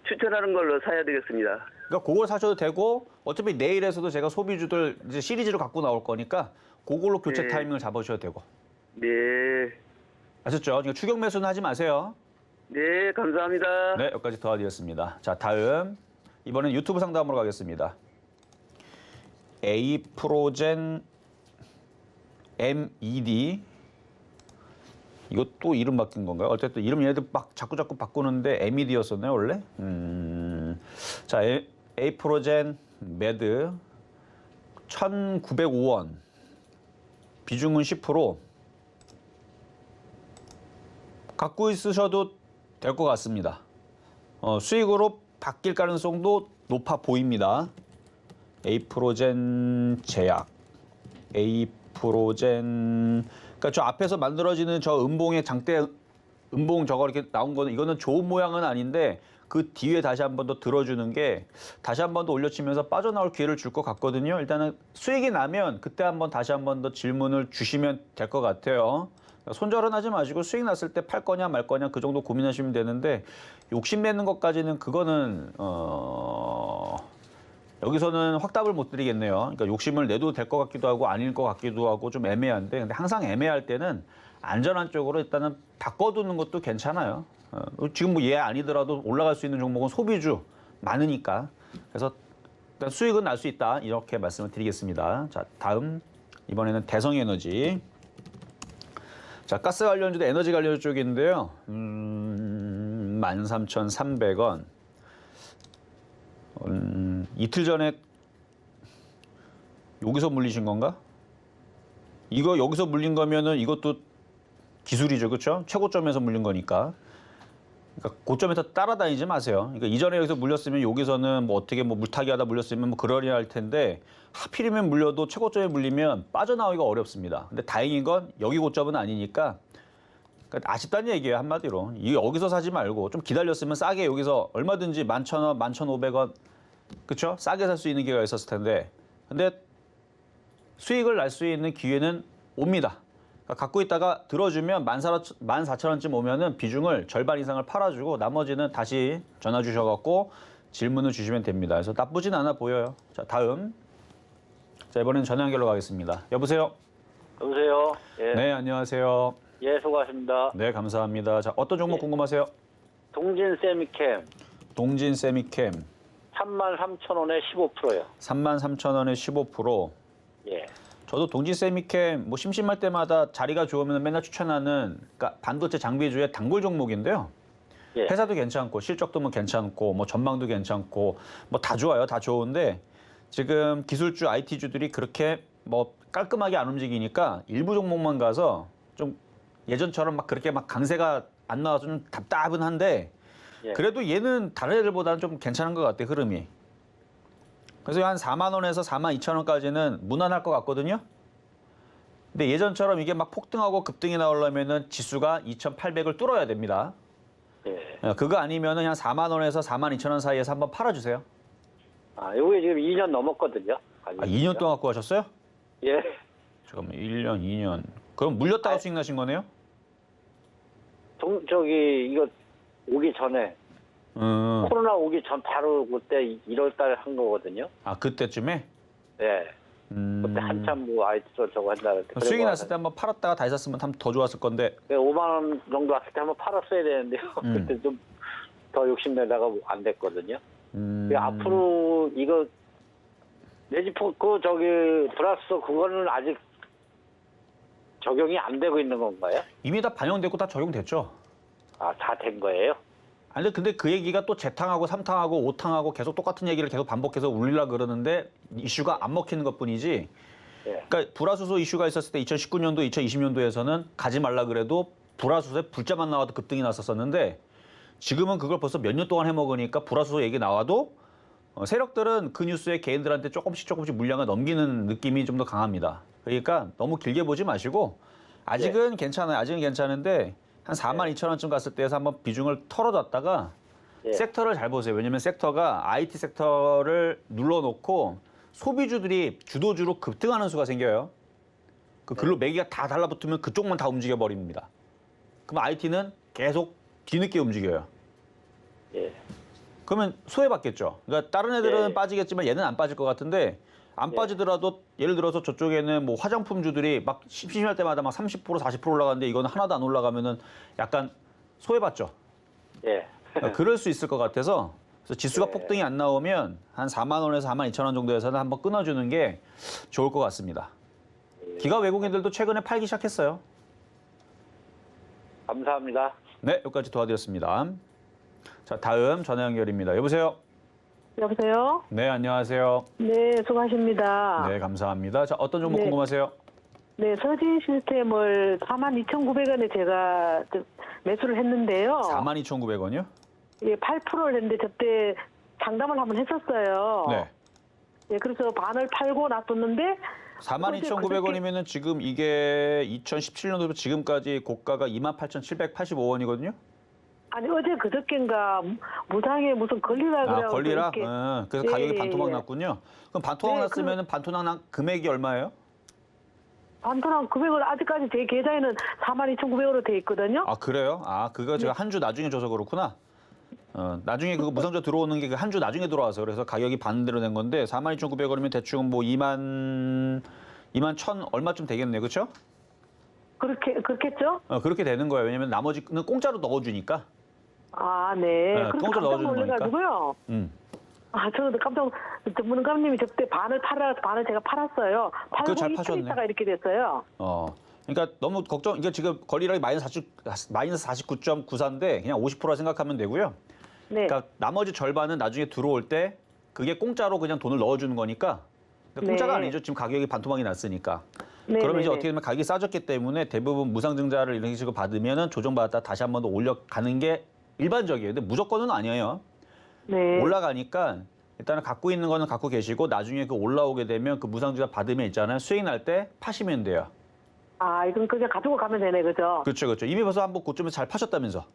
추천하는 걸로 사야 되겠습니다. 그러니까 그걸 사셔도 되고 어차피 내일에서도 제가 소비주들 이제 시리즈로 갖고 나올 거니까 그걸로 교체 네. 타이밍을 잡으셔도 되고. 네. 아셨죠? 그러니까 추격 매수는 하지 마세요. 네, 감사합니다. 네, 여기까지 도와드렸습니다. 자, 다음 이번엔 유튜브 상담으로 가겠습니다. 에이프로젠 MED 이것도 이름 바뀐 건가요? 어쨌든 이름 얘네들 막 자꾸 바꾸는데 MED였었네요 원래. 자, 에이프로젠 매드 1,905원 비중은 10% 갖고 있으셔도 될 것 같습니다. 수익으로 바뀔 가능성도 높아 보입니다. 에이프로젠 제약, 에이프로젠 그러니까 저 앞에서 만들어지는 저 음봉의 장대 음봉 저거 이렇게 나온 거는 이거는 좋은 모양은 아닌데 그 뒤에 다시 한 번 더 들어주는 게 다시 한 번 더 올려치면서 빠져나올 기회를 줄 것 같거든요. 일단은 수익이 나면 그때 한번 다시 한 번 더 질문을 주시면 될 것 같아요. 손절은 하지 마시고 수익 났을 때 팔 거냐 말 거냐 그 정도 고민하시면 되는데 욕심 내는 것까지는 그거는 여기서는 확답을 못 드리겠네요. 그러니까 욕심을 내도 될 것 같기도 하고 아닐 것 같기도 하고 좀 애매한데 근데 항상 애매할 때는 안전한 쪽으로 일단은 바꿔두는 것도 괜찮아요. 지금 뭐 얘 아니더라도 올라갈 수 있는 종목은 소비주 많으니까 그래서 일단 수익은 날 수 있다 이렇게 말씀을 드리겠습니다. 자, 다음 이번에는 대성에너지. 자, 가스 관련주도 에너지 관련주 쪽인데요. 13,300원. 이틀 전에 여기서 물리신 건가? 이거 여기서 물린 거면은 이것도 기술이죠, 그렇죠? 최고점에서 물린 거니까. 그러니까 고점에서 따라다니지 마세요. 그러니까 이전에 여기서 물렸으면 여기서는 뭐 어떻게 뭐 물타기 하다 물렸으면 뭐 그러려 할 텐데 하필이면 물려도 최고점에 물리면 빠져나오기가 어렵습니다. 근데 다행인 건 여기 고점은 아니니까 그러니까 아쉽다는 얘기예요, 한마디로. 이 여기서 사지 말고 좀 기다렸으면 싸게 여기서 얼마든지 11,000원, 11,500원 그렇죠? 싸게 살 수 있는 기회가 있었을 텐데 근데 수익을 날 수 있는 기회는 옵니다. 그러니까 갖고 있다가 들어주면 14,000원쯤 오면은 비중을 절반 이상을 팔아주고 나머지는 다시 전화 주셔갖고 질문을 주시면 됩니다. 그래서 나쁘진 않아 보여요. 자, 다음. 자, 이번엔 전화 연결로 가겠습니다. 여보세요? 여보세요. 예. 네, 안녕하세요. 예, 수고하십니다. 네, 감사합니다. 자, 어떤 종목 예. 궁금하세요? 동진 세미캠 동진 세미캠 33,000원에 15%요. 33,000원에 15%. 예. 저도 동진 세미캠 뭐 심심할 때마다 자리가 좋으면 맨날 추천하는 그러니까 반도체 장비주의 단골 종목인데요. 예. 회사도 괜찮고 실적도 뭐 괜찮고 뭐 전망도 괜찮고 뭐 다 좋아요. 다 좋은데 지금 기술주 IT주들이 그렇게 뭐 깔끔하게 안 움직이니까 일부 종목만 가서 좀 예전처럼 막 그렇게 막 강세가 안 나와서 좀 답답은 한데 예. 그래도 얘는 다른 애들보다는 좀 괜찮은 것 같아요. 흐름이. 그래서 한 4만 원에서 4만 2천 원까지는 무난할 것 같거든요. 근데 예전처럼 이게 막 폭등하고 급등이 나오려면은 지수가 2,800을 뚫어야 됩니다. 예. 그거 아니면은 한 4만 원에서 4만 2천 원 사이에서 한번 팔아주세요. 아, 요게 지금 2년 넘었거든요. 아, 2년 동안 갖고 가셨어요? 예. 잠깐만, 1년, 2년. 그럼 물렸다가 수익 나신 거네요? 이거 오기 전에 코로나 오기 전 바로 그때 1월 달에 한 거거든요. 아, 그때쯤에? 예. 그때 한참 뭐 아이트로 저거 한다는데. 수익이 났을 때 한번 팔았다가 다시 샀으면 더 좋았을 건데. 5만 원 정도 왔을 때 한번 팔았어야 되는데요. 그때 좀 더 욕심내다가 안 됐거든요. 앞으로 이거 내지포 플러스 그거는 아직 적용이 안 되고 있는 건가요? 이미 다 반영됐고 다 적용됐죠. 아, 다 된 거예요? 아니 근데 그 얘기가 또 재탕하고 삼탕하고 오탕하고 계속 똑같은 얘기를 계속 반복해서 울리려고 그러는데 이슈가 안 먹히는 것뿐이지. 예. 그러니까 불화수소 이슈가 있었을 때 2019년도, 2020년도에서는 가지 말라 그래도 불화수소에 불자만 나와도 급등이 났었었는데 지금은 그걸 벌써 몇 년 동안 해먹으니까 불화수소 얘기 나와도 세력들은 그 뉴스에 개인들한테 조금씩 물량을 넘기는 느낌이 좀 더 강합니다. 그러니까 너무 길게 보지 마시고 아직은 괜찮아요. 아직은 괜찮은데 한 42,000원쯤 갔을 때에서 한번 비중을 털어놨다가 예. 섹터를 잘 보세요. 왜냐면 섹터가 IT 섹터를 눌러놓고 소비주들이 주도주로 급등하는 수가 생겨요. 그 글로 매기가 다 달라붙으면 그쪽만 다 움직여 버립니다. 그럼 IT는 계속 뒤늦게 움직여요. 예. 그러면 소외받겠죠. 그러니까 다른 애들은 예. 빠지겠지만 얘는 안 빠질 것 같은데 안 예. 빠지더라도 예를 들어서 저쪽에는 뭐 화장품주들이 막 심심할 때마다 막 30% 40% 올라가는데 이거는 하나도 안 올라가면은 약간 소외받죠. 예. 그러니까 그럴 수 있을 것 같아서 그래서 지수가 예. 폭등이 안 나오면 한 4만 원에서 4만 2천 원 정도에서는 한번 끊어주는 게 좋을 것 같습니다. 기가 외국인들도 최근에 팔기 시작했어요. 감사합니다. 네, 여기까지 도와드렸습니다. 자, 다음 전화 연결입니다. 여보세요? 여보세요? 네, 안녕하세요. 네, 수고하십니다. 네, 감사합니다. 자, 어떤 종목 네. 궁금하세요? 네, 서진 시스템을 42,900원에 제가 매수를 했는데요. 42,900원이요? 예, 8%를 했는데 저때 상담을 한번 했었어요. 네. 예, 그래서 반을 팔고 놔뒀는데 42,900원이면은 지금 이게 2017년도부터 지금까지 고가가 28,785원이거든요? 아니 어제 그저께인가 무상에 무슨 권리라 그래요. 권리락? 그래서 가격이 반토막 예. 났군요. 그럼 반토막 네, 났으면은 반토막 난 금액이 얼마예요? 반토막 900원 아직까지 제 계좌에는 42,900원으로 돼 있거든요. 아, 그래요? 아, 그거 제가 한 주 나중에 줘서 그렇구나. 나중에 그거 무상자 들어오는 게 한 주 나중에 들어와서 그래서 가격이 반대로 된 건데 42,900원이면 대충 뭐 2만 1,000 얼마쯤 되겠네요. 그렇죠? 그렇겠죠? 그렇게 되는 거예요. 왜냐면 나머지는 공짜로 넣어주니까. 아, 네. 그래서 공짜로 깜짝 넣어주는 놀래가지고요. 아, 저도 깜짝 전문가님이 저때 반을 제가 팔았어요. 팔고 그거 잘 이틀 파셨네. 있다가 이렇게 됐어요. 그러니까 너무 걱정. 이게 지금 권리락이 마이너스 49.94인데 그냥 50%라 생각하면 되고요. 네. 그러니까 나머지 절반은 나중에 들어올 때 그게 공짜로 그냥 돈을 넣어주는 거니까. 공짜가 네. 아니죠. 지금 가격이 반토막이 났으니까. 네, 그러면 이제 네, 어떻게 되면 가격이 싸졌기 때문에 대부분 무상증자를 이런 식으로 받으면은 조정받았다 다시 한 번 더 올려가는 게 일반적이에요. 근데 무조건은 아니에요. 네. 올라가니까 일단은 갖고 있는 거는 갖고 계시고 나중에 그 올라오게 되면 그 무상증자 받으면 있잖아요. 수익 날 때 파시면 돼요. 아, 이건 그냥 가지고 가면 되네, 그죠? 그렇죠, 그렇죠. 이미 벌써 한번 고점에서 잘 파셨다면서.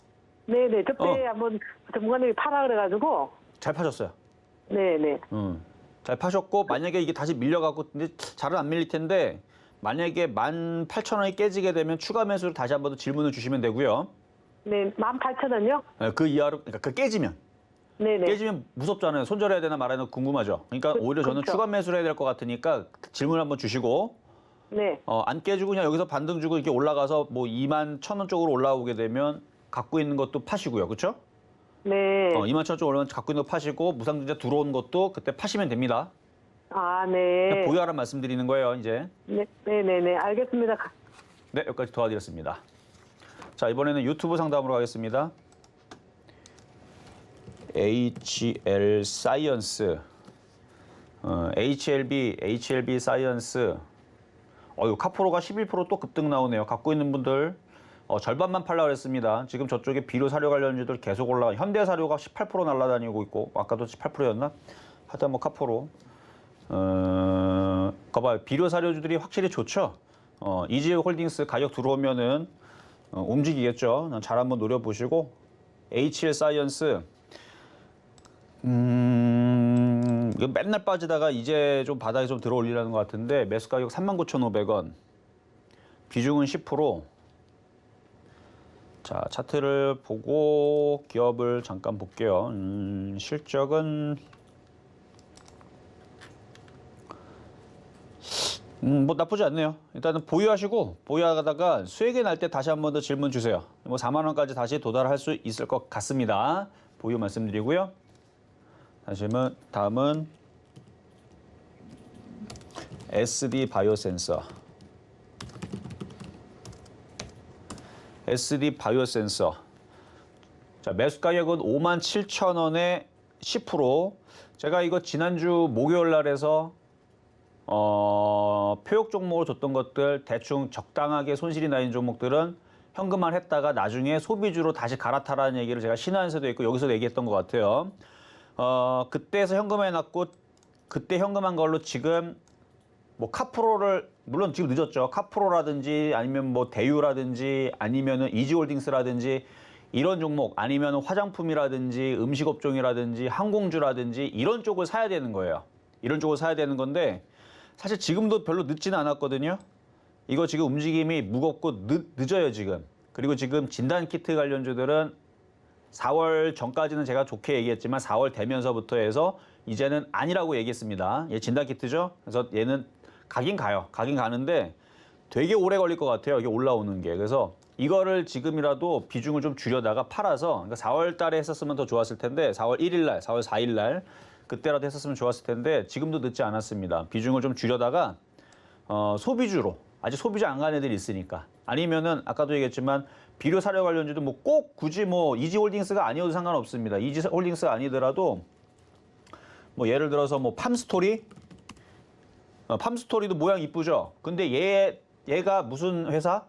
네네. 저때 한번 전문가님이 팔아 그래가지고. 잘 파셨어요. 네네. 잘 파셨고 만약에 이게 다시 밀려갖고 근데 잘은 안 밀릴 텐데 만약에 18,000원이 깨지게 되면 추가 매수를 다시 한 번 더 질문을 주시면 되고요. 네, 18,000원요? 그 이하로 그러니까 그 깨지면 네네. 깨지면 무섭잖아요. 손절해야 되나 말아야 되나 궁금하죠. 그러니까 오히려 저는 그렇죠. 추가 매수를 해야 될 것 같으니까 질문 한번 주시고 네. 안 깨지고 그냥 여기서 반등 주고 이렇게 올라가서 뭐 21,000원 쪽으로 올라오게 되면 갖고 있는 것도 파시고요. 그렇죠? 네. 21,000원 쪽 올라오면 갖고 있는 거 파시고 무상증자 들어온 것도 그때 파시면 됩니다. 아, 네. 그냥 보유하라 말씀드리는 거예요, 이제. 네네네. 알겠습니다. 네, 여기까지 도와드렸습니다. 자, 이번에는 유튜브 상담으로 가겠습니다. HL 사이언스, HLB 사이언스. 카프로가 11% 또 급등 나오네요. 갖고 있는 분들 절반만 팔라고 했습니다. 지금 저쪽에 비료 사료 관련주들 계속 올라가. 현대사료가 18% 날아다니고 있고 아까도 18%였나? 하여튼 뭐 카프로. 봐봐요. 비료 사료주들이 확실히 좋죠. 이지홀딩스 가격 들어오면은 움직이겠죠. 잘 한번 노려보시고 HL 사이언스 이거 맨날 빠지다가 이제 좀 바닥에 좀 들어 올리라는 것 같은데 매수 가격 39,500원 비중은 10%. 자, 차트를 보고 기업을 잠깐 볼게요. 실적은 뭐 나쁘지 않네요. 일단은 보유하다가 수익이 날 때 다시 한 번 더 질문 주세요. 뭐 4만 원까지 다시 도달할 수 있을 것 같습니다. 보유 말씀드리고요. 다음은 SD 바이오센서. SD 바이오센서. 자, 매수 가격은 57,000원에 10%. 제가 이거 지난주 목요일 날에서 표역 종목으로 줬던 것들 대충 적당하게 손실이 나 있는 종목들은 현금화했다가 나중에 소비주로 다시 갈아타라는 얘기를 제가 신화에서도 있고 여기서도 얘기했던 것 같아요. 그때에서 현금해놨고 그때 현금한 걸로 지금 뭐 카프로를 물론 지금 늦었죠. 카프로라든지 아니면 뭐 대유라든지 아니면은 이지홀딩스라든지 이런 종목 아니면 화장품이라든지 음식업종이라든지 항공주라든지 이런 쪽을 사야 되는 거예요. 이런 쪽을 사야 되는 건데 사실 지금도 별로 늦지는 않았거든요. 이거 지금 움직임이 무겁고 늦어요 지금. 그리고 지금 진단키트 관련주들은 4월 전까지는 제가 좋게 얘기했지만 4월 되면서부터 해서 이제는 아니라고 얘기했습니다. 얘 진단키트죠. 그래서 얘는 가긴 가요. 가긴 가는데 되게 오래 걸릴 것 같아요. 이게 올라오는 게. 그래서 이거를 지금이라도 비중을 좀 줄여다가 팔아서 그러니까 4월 달에 했었으면 더 좋았을 텐데 4월 1일 날, 4월 4일 날 그때라도 했었으면 좋았을 텐데 지금도 늦지 않았습니다. 비중을 좀 줄여다가 소비주로 아직 소비주 안 간 애들이 있으니까 아니면은 아까도 얘기했지만 비료 사료 관련주도 뭐 꼭 굳이 뭐 이지홀딩스가 아니어도 상관없습니다. 이지홀딩스가 아니더라도 뭐 예를 들어서 뭐 팜스토리 팜스토리도 모양 이쁘죠. 근데 얘가 무슨 회사?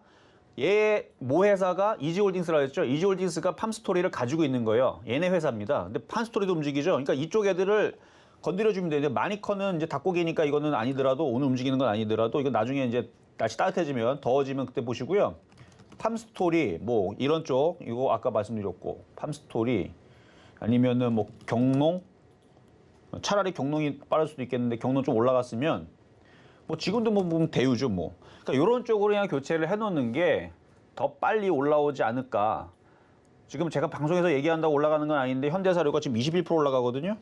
얘 모 회사가 이지홀딩스라고 했죠. 이지홀딩스가 팜스토리를 가지고 있는 거예요. 얘네 회사입니다. 근데 팜스토리도 움직이죠. 그러니까 이쪽 애들을 건드려주면 돼요. 마니커는 이제 닭고기니까 이거는 아니더라도 오늘 움직이는 건 아니더라도 이거 나중에 이제 날씨 따뜻해지면 더워지면 그때 보시고요. 팜스토리 뭐 이런 쪽 이거 아까 말씀드렸고 팜스토리 아니면은 뭐 경농 차라리 경농이 빠를 수도 있겠는데 경농 좀 올라갔으면 뭐 지금도 뭐 보면 대유죠 뭐. 그러니까 이런 쪽으로 그냥 교체를 해놓는 게 더 빨리 올라오지 않을까. 지금 제가 방송에서 얘기한다고 올라가는 건 아닌데 현대사료가 지금 21% 올라가거든요.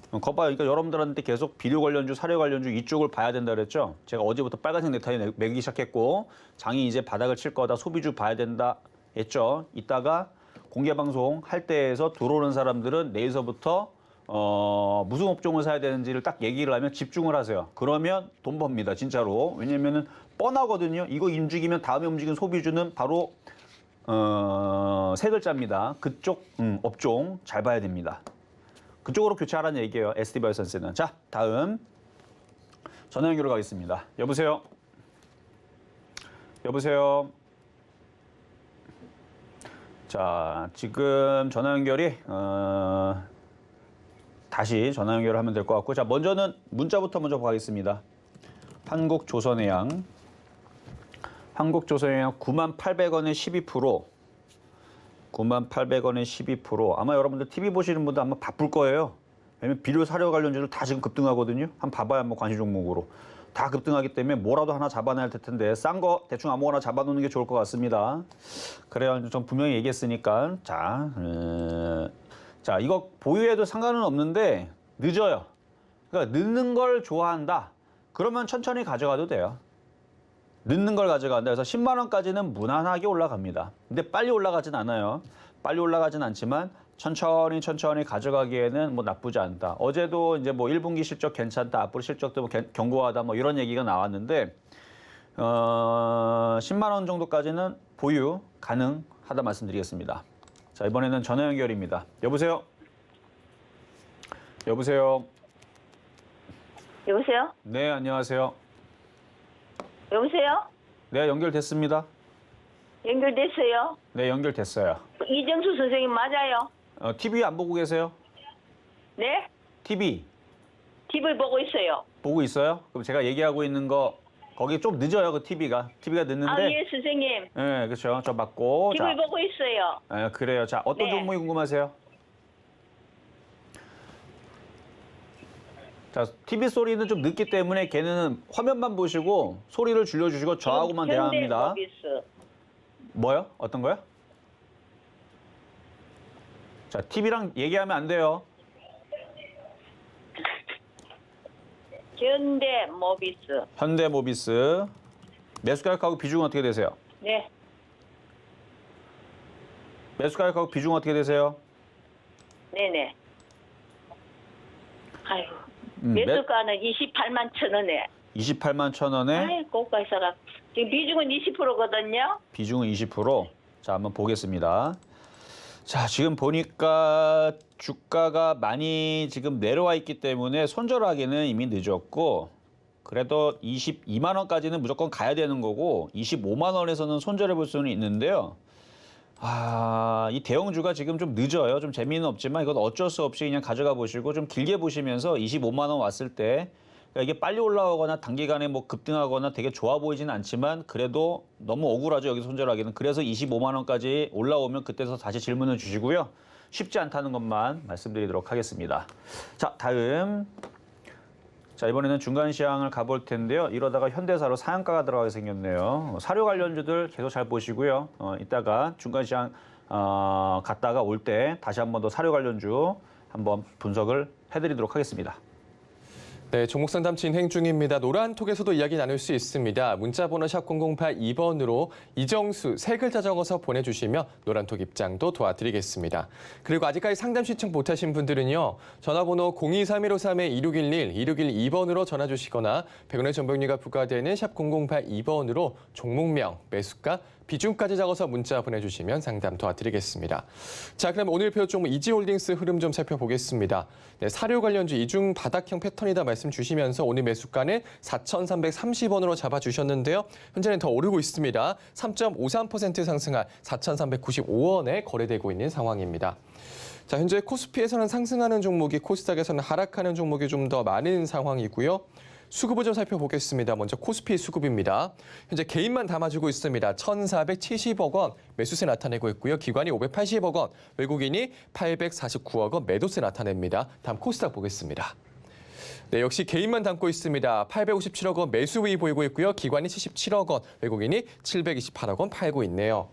거 봐요. 그러니까 여러분들한테 계속 비료 관련주, 사료 관련주 이쪽을 봐야 된다 그랬죠. 제가 어제부터 빨간색 넥타이 매기 시작했고 장이 이제 바닥을 칠 거다. 소비주 봐야 된다 했죠. 이따가 공개 방송 할 때에서 들어오는 사람들은 내일서부터 무슨 업종을 사야 되는지를 딱 얘기를 하면 집중을 하세요. 그러면 돈 법니다. 진짜로. 왜냐면은 뻔하거든요. 이거 움직이면 다음에 움직이는 소비주는 바로 세 글자입니다. 그쪽 업종 잘 봐야 됩니다. 그쪽으로 교체하라는 얘기예요. ST바이오선스는. 자, 다음 전화 연결로 가겠습니다. 여보세요? 여보세요? 자, 지금 전화 연결이 다시 전화 연결을 하면 될 것 같고 자, 먼저는 문자부터 먼저 보겠습니다. 한국조선해양 98,000원에 12%, 98,000원에 12%. 아마 여러분들 TV 보시는 분들 아마 바쁠 거예요. 왜냐면 비료 사료 관련주들 다 지금 급등하거든요. 한번 봐봐야 한번 관심 종목으로. 다 급등하기 때문에 뭐라도 하나 잡아내야 될 텐데 싼 거 대충 아무거나 잡아놓는 게 좋을 것 같습니다. 그래야 좀 분명히 얘기했으니까. 자, 이거 보유해도 상관은 없는데 늦어요. 그러니까 늦는 걸 좋아한다. 그러면 천천히 가져가도 돼요. 늦는 걸 가져간다. 그래서 10만 원까지는 무난하게 올라갑니다. 근데 빨리 올라가진 않아요. 빨리 올라가진 않지만 천천히 가져가기에는 뭐 나쁘지 않다. 어제도 이제 뭐 1분기 실적 괜찮다. 앞으로 실적도 뭐 견고하다. 뭐 이런 얘기가 나왔는데 10만 원 정도까지는 보유 가능하다 말씀드리겠습니다. 자, 이번에는 전화 연결입니다. 여보세요? 여보세요? 여보세요? 네, 안녕하세요. 여보세요? 네, 연결됐습니다. 연결됐어요? 네, 연결됐어요. 이정수 선생님 맞아요? TV 안 보고 계세요? 네? TV TV를 보고 있어요. 보고 있어요? 그럼 제가 얘기하고 있는 거 거기 좀 늦어요, 그 TV가 늦는데. 아, 예, 선생님. 네, 그렇죠. 저 맞고. TV를 보고 있어요. 그래요. 자, 어떤 네. 종목이 궁금하세요? 자, TV 소리는 좀 늦기 때문에 걔는 화면만 보시고 소리를 줄여주시고 저하고만 대화합니다. 현대모비스. 뭐요? 어떤 거요? 자, TV랑 얘기하면 안 돼요. 현대모비스. 현대모비스. 매수가격하고 비중은 어떻게 되세요? 네. 매수가격하고 비중 어떻게 되세요? 네네. 아이고. 매수가는 28만 1,000원에. 28만 1,000원에 아이, 고가에서가. 지금 비중은 20%거든요. 비중은 20%. 자, 한번 보겠습니다. 자, 지금 보니까 주가가 많이 지금 내려와 있기 때문에 손절하기는 이미 늦었고 그래도 22만 원까지는 무조건 가야 되는 거고 25만 원에서는 손절해 볼 수는 있는데요. 이 대형주가 지금 좀 늦어요. 좀 재미는 없지만 이건 어쩔 수 없이 그냥 가져가 보시고 좀 길게 보시면서 25만 원 왔을 때 그러니까 이게 빨리 올라오거나 단기간에 뭐 급등하거나 되게 좋아 보이지는 않지만 그래도 너무 억울하죠. 여기서 손절하기는. 그래서 25만 원까지 올라오면 그때서 다시 질문을 주시고요. 쉽지 않다는 것만 말씀드리도록 하겠습니다. 자, 다음. 자, 이번에는 중간 시황을 가볼 텐데요. 이러다가 현대사로 상한가가 들어가게 생겼네요. 사료 관련주들 계속 잘 보시고요. 이따가 중간 시황 갔다가 올 때 다시 한 번 더 사료 관련주 한번 분석을 해드리도록 하겠습니다. 네, 종목 상담 진행 중입니다. 노란톡에서도 이야기 나눌 수 있습니다. 문자번호 샵 0082번으로 이정수 세 글자 적어서 보내주시면 노란톡 입장도 도와드리겠습니다. 그리고 아직까지 상담 신청 못하신 분들은요. 전화번호 023153-2611, 2612번으로 전화 주시거나 100원의 전복료가 부과되는 샵 0082번으로 종목명, 매수가, 비중까지 적어서 문자 보내주시면 상담 도와드리겠습니다. 자, 그럼 오늘 배울 종목 이지홀딩스 흐름 좀 살펴보겠습니다. 네, 사료 관련주 이중 바닥형 패턴이다 말씀 주시면서 오늘 매수가는 4,330원으로 잡아주셨는데요. 현재는 더 오르고 있습니다. 3.53% 상승한 4,395원에 거래되고 있는 상황입니다. 자, 현재 코스피에서는 상승하는 종목이 코스닥에서는 하락하는 종목이 좀 더 많은 상황이고요. 수급을 좀 살펴보겠습니다. 먼저 코스피 수급입니다. 현재 개인만 담아주고 있습니다. 1,470억 원 매수세 나타내고 있고요. 기관이 580억 원, 외국인이 849억 원 매도세 나타냅니다. 다음 코스닥 보겠습니다. 네, 역시 개인만 담고 있습니다. 857억 원 매수의 보이고 있고요. 기관이 77억 원, 외국인이 728억 원 팔고 있네요.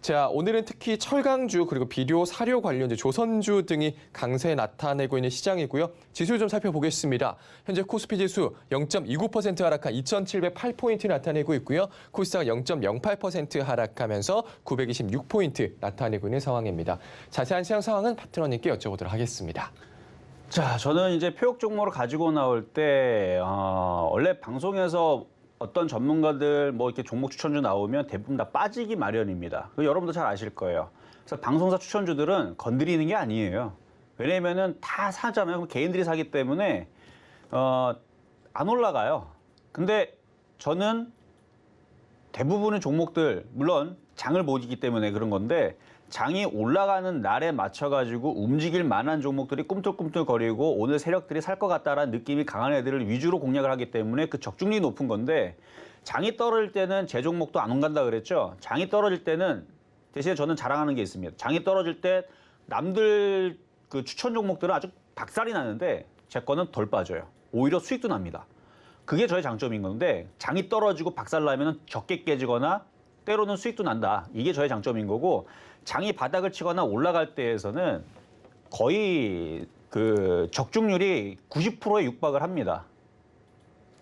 자, 오늘은 특히 철강주 그리고 비료, 사료 관련주, 조선주 등이 강세 나타내고 있는 시장이고요. 지수 좀 살펴보겠습니다. 현재 코스피 지수 0.29% 하락한 2,708포인트 나타내고 있고요. 코스닥 0.08% 하락하면서 926포인트 나타내고 있는 상황입니다. 자세한 시장 상황은 파트너님께 여쭤보도록 하겠습니다. 자, 저는 이제 표역 종목을 가지고 나올 때 원래 방송에서 어떤 전문가들 뭐 이렇게 종목 추천주 나오면 대부분 다 빠지기 마련입니다. 여러분도 잘 아실 거예요. 그래서 방송사 추천주들은 건드리는 게 아니에요. 왜냐면은 다 사잖아요. 그럼 개인들이 사기 때문에 안 올라가요. 근데 저는 대부분의 종목들 물론 장을 못 이기 때문에 그런 건데 장이 올라가는 날에 맞춰가지고 움직일 만한 종목들이 꿈틀꿈틀거리고 오늘 세력들이 살 것 같다라는 느낌이 강한 애들을 위주로 공략을 하기 때문에 그 적중률이 높은 건데 장이 떨어질 때는 제 종목도 안 온간다 그랬죠. 장이 떨어질 때는 대신에 저는 자랑하는 게 있습니다. 장이 떨어질 때 남들 그 추천 종목들은 아주 박살이 나는데 제 거는 덜 빠져요. 오히려 수익도 납니다. 그게 저의 장점인 건데 장이 떨어지고 박살나면 적게 깨지거나 때로는 수익도 난다. 이게 저의 장점인 거고 장이 바닥을 치거나 올라갈 때에서는 거의 그 적중률이 90%에 육박을 합니다.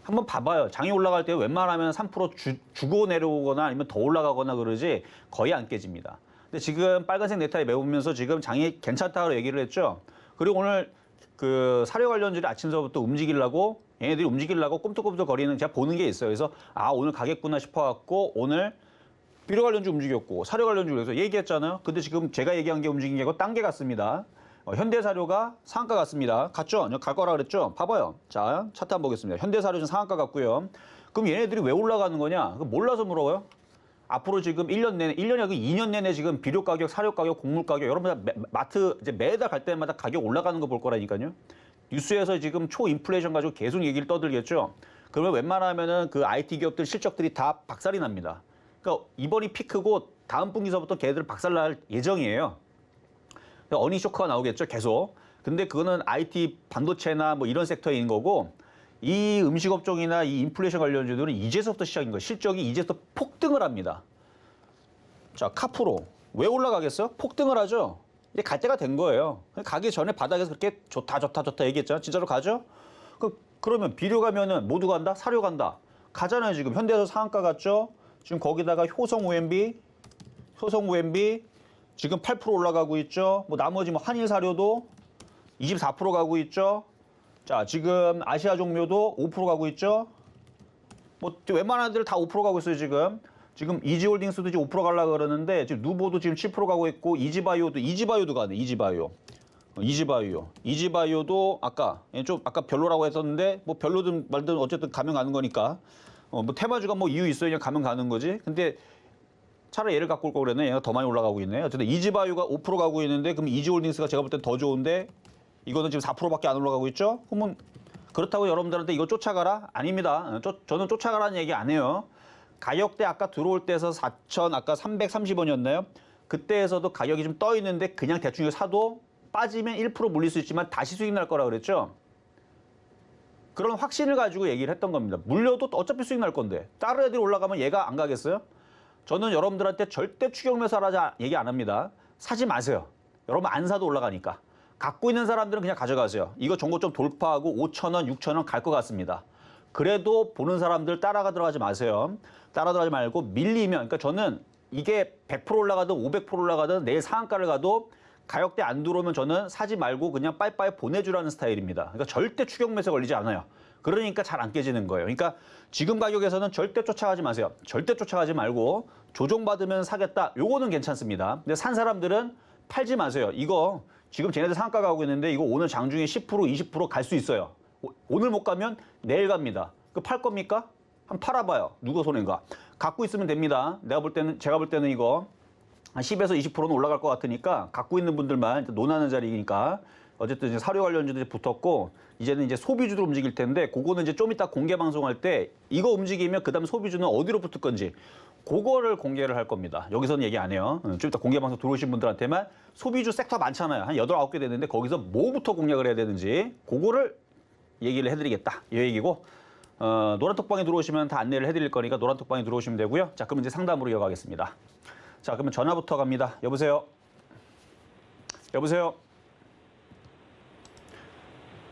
한번 봐봐요. 장이 올라갈 때 웬만하면 3% 주고 내려오거나 아니면 더 올라가거나 그러지 거의 안 깨집니다. 근데 지금 빨간색 넥타이 매우면서 지금 장이 괜찮다고 얘기를 했죠. 그리고 오늘 그 사료 관련주를 아침서부터 움직이려고 얘네들이 움직이려고 꼼짝꼼짝거리는 제가 보는 게 있어요. 그래서 아 오늘 가겠구나 싶어갖고 오늘 비료 관련주 움직였고 사료 관련주 그래서 얘기했잖아요. 근데 지금 제가 얘기한 게 움직인 게 아니고 딴 게 같습니다. 현대사료가 상한가 같습니다. 갔죠? 갈 거라 그랬죠? 봐봐요. 자, 차트 한번 보겠습니다. 현대사료 좀 상한가 같고요. 그럼 얘네들이 왜 올라가는 거냐? 몰라서 물어봐요. 앞으로 지금 1년 내내, 1년이 아니고 2년 내내 지금 비료 가격, 사료 가격, 곡물 가격, 여러분 마트 이제 매달 갈 때마다 가격 올라가는 거 볼 거라니까요. 뉴스에서 지금 초인플레이션 가지고 계속 얘기를 떠들겠죠. 그러면 웬만하면은 그 IT 기업들 실적들이 다 박살이 납니다. 그러니까 이번이 피크고 다음 분기서부터 걔들 박살날 예정이에요. 어닝 쇼크가 나오겠죠, 계속. 근데 그거는 IT 반도체나 뭐 이런 섹터에 있는 거고 이 음식업종이나 이 인플레이션 관련주들은 이제서부터 시작인 거예요. 실적이 이제부터 폭등을 합니다. 자, 카프로. 왜 올라가겠어요? 폭등을 하죠. 이제 갈 때가 된 거예요. 가기 전에 바닥에서 그렇게 좋다 얘기했잖아요. 진짜로 가죠? 그러면 비료 가면은 모두 간다? 사료 간다? 가잖아요, 지금. 현대에서 상한가 갔죠? 지금 거기다가 효성 OMB 지금 8% 올라가고 있죠. 뭐 나머지 뭐 한일 사료도 24% 가고 있죠. 자, 지금 아시아 종묘도 5% 가고 있죠. 뭐 웬만한 애들 다 5% 가고 있어요, 지금. 지금 이지홀딩스도 이제 5% 가려고 그러는데 지금 누보도 지금 7% 가고 있고 이지바이오도 가네. 이지바이오도 아까 별로라고 했었는데 뭐 별로든 말든 어쨌든 가면 가는 거니까. 뭐 테마주가 뭐 이유 있어요. 그냥 가면 가는 거지. 근데 차라리 얘를 갖고 올 걸 그랬네. 얘가 더 많이 올라가고 있네. 어쨌든 이지바이오가 5% 가고 있는데 그럼 이지홀딩스가 제가 볼 땐 더 좋은데 이거는 지금 4%밖에 안 올라가고 있죠? 그러면 그렇다고 여러분들한테 이거 쫓아가라? 아닙니다. 저는 쫓아가라는 얘기 안 해요. 가격대 아까 들어올 때에서 4,000 아까 330원이었나요? 그때에서도 가격이 좀 떠 있는데 그냥 대충 이거 사도 빠지면 1% 물릴 수 있지만 다시 수익 날 거라 그랬죠? 그런 확신을 가지고 얘기를 했던 겁니다. 물려도 어차피 수익 날 건데 다른 애들이 올라가면 얘가 안 가겠어요? 저는 여러분들한테 절대 추격 매수하라 얘기 안 합니다. 사지 마세요. 여러분 안 사도 올라가니까. 갖고 있는 사람들은 그냥 가져가세요. 이거 종고점 돌파하고 5,000원, 6,000원 갈 것 같습니다. 그래도 보는 사람들 따라가 들어가지 마세요. 따라 들어가지 말고 밀리면, 그러니까 저는 이게 100% 올라가든 500% 올라가든 내일 상한가를 가도 가격대 안 들어오면 저는 사지 말고 그냥 빠이빠이 보내주라는 스타일입니다. 그러니까 절대 추격 매수에 걸리지 않아요. 그러니까 잘 안 깨지는 거예요. 그러니까 지금 가격에서는 절대 쫓아가지 마세요. 절대 쫓아가지 말고 조정받으면 사겠다. 요거는 괜찮습니다. 근데 산 사람들은 팔지 마세요. 이거 지금 쟤네들 상한가 가고 있는데 이거 오늘 장중에 10%, 20% 갈 수 있어요. 오늘 못 가면 내일 갑니다. 그 팔 겁니까? 한번 팔아봐요. 누가 손해인가? 갖고 있으면 됩니다. 제가 볼 때는 이거 한 10에서 20%는 올라갈 것 같으니까 갖고 있는 분들만 논하는 자리니까 어쨌든 이제 사료 관련주들이 붙었고 이제는 이제 소비주들 움직일 텐데 그거는 이제 좀 이따 공개 방송할 때 이거 움직이면 그다음 소비주는 어디로 붙을 건지 그거를 공개를 할 겁니다. 여기서는 얘기 안 해요. 좀 이따 공개 방송 들어오신 분들한테만 소비주 섹터 많잖아요. 한 8, 9개 되는데 거기서 뭐부터 공략을 해야 되는지 그거를 얘기를 해드리겠다. 이 얘기고 노란톡방에 들어오시면 다 안내를 해드릴 거니까 노란톡방에 들어오시면 되고요. 자, 그럼 이제 상담으로 이어가겠습니다. 자, 그러면 전화부터 갑니다. 여보세요? 여보세요?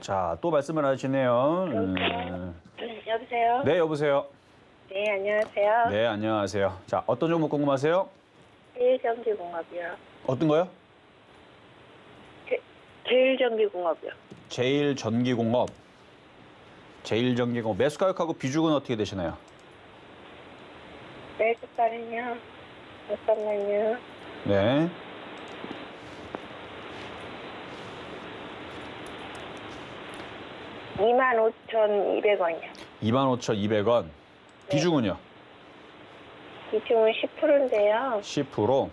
자, 또 말씀을 하시네요. 여보세요? 네, 여보세요? 네, 안녕하세요. 네, 안녕하세요. 자, 어떤 종목 궁금하세요? 제일전기공업이요. 어떤 거요? 제일전기공업이요. 제일전기공업. 제일전기공업. 매수 가격하고 비중은 어떻게 되시나요? 매수가는요. 잠깐만요. 네. $25,200원이요. 25,200원. 비중은요? 비중은 10%인데요. 10%.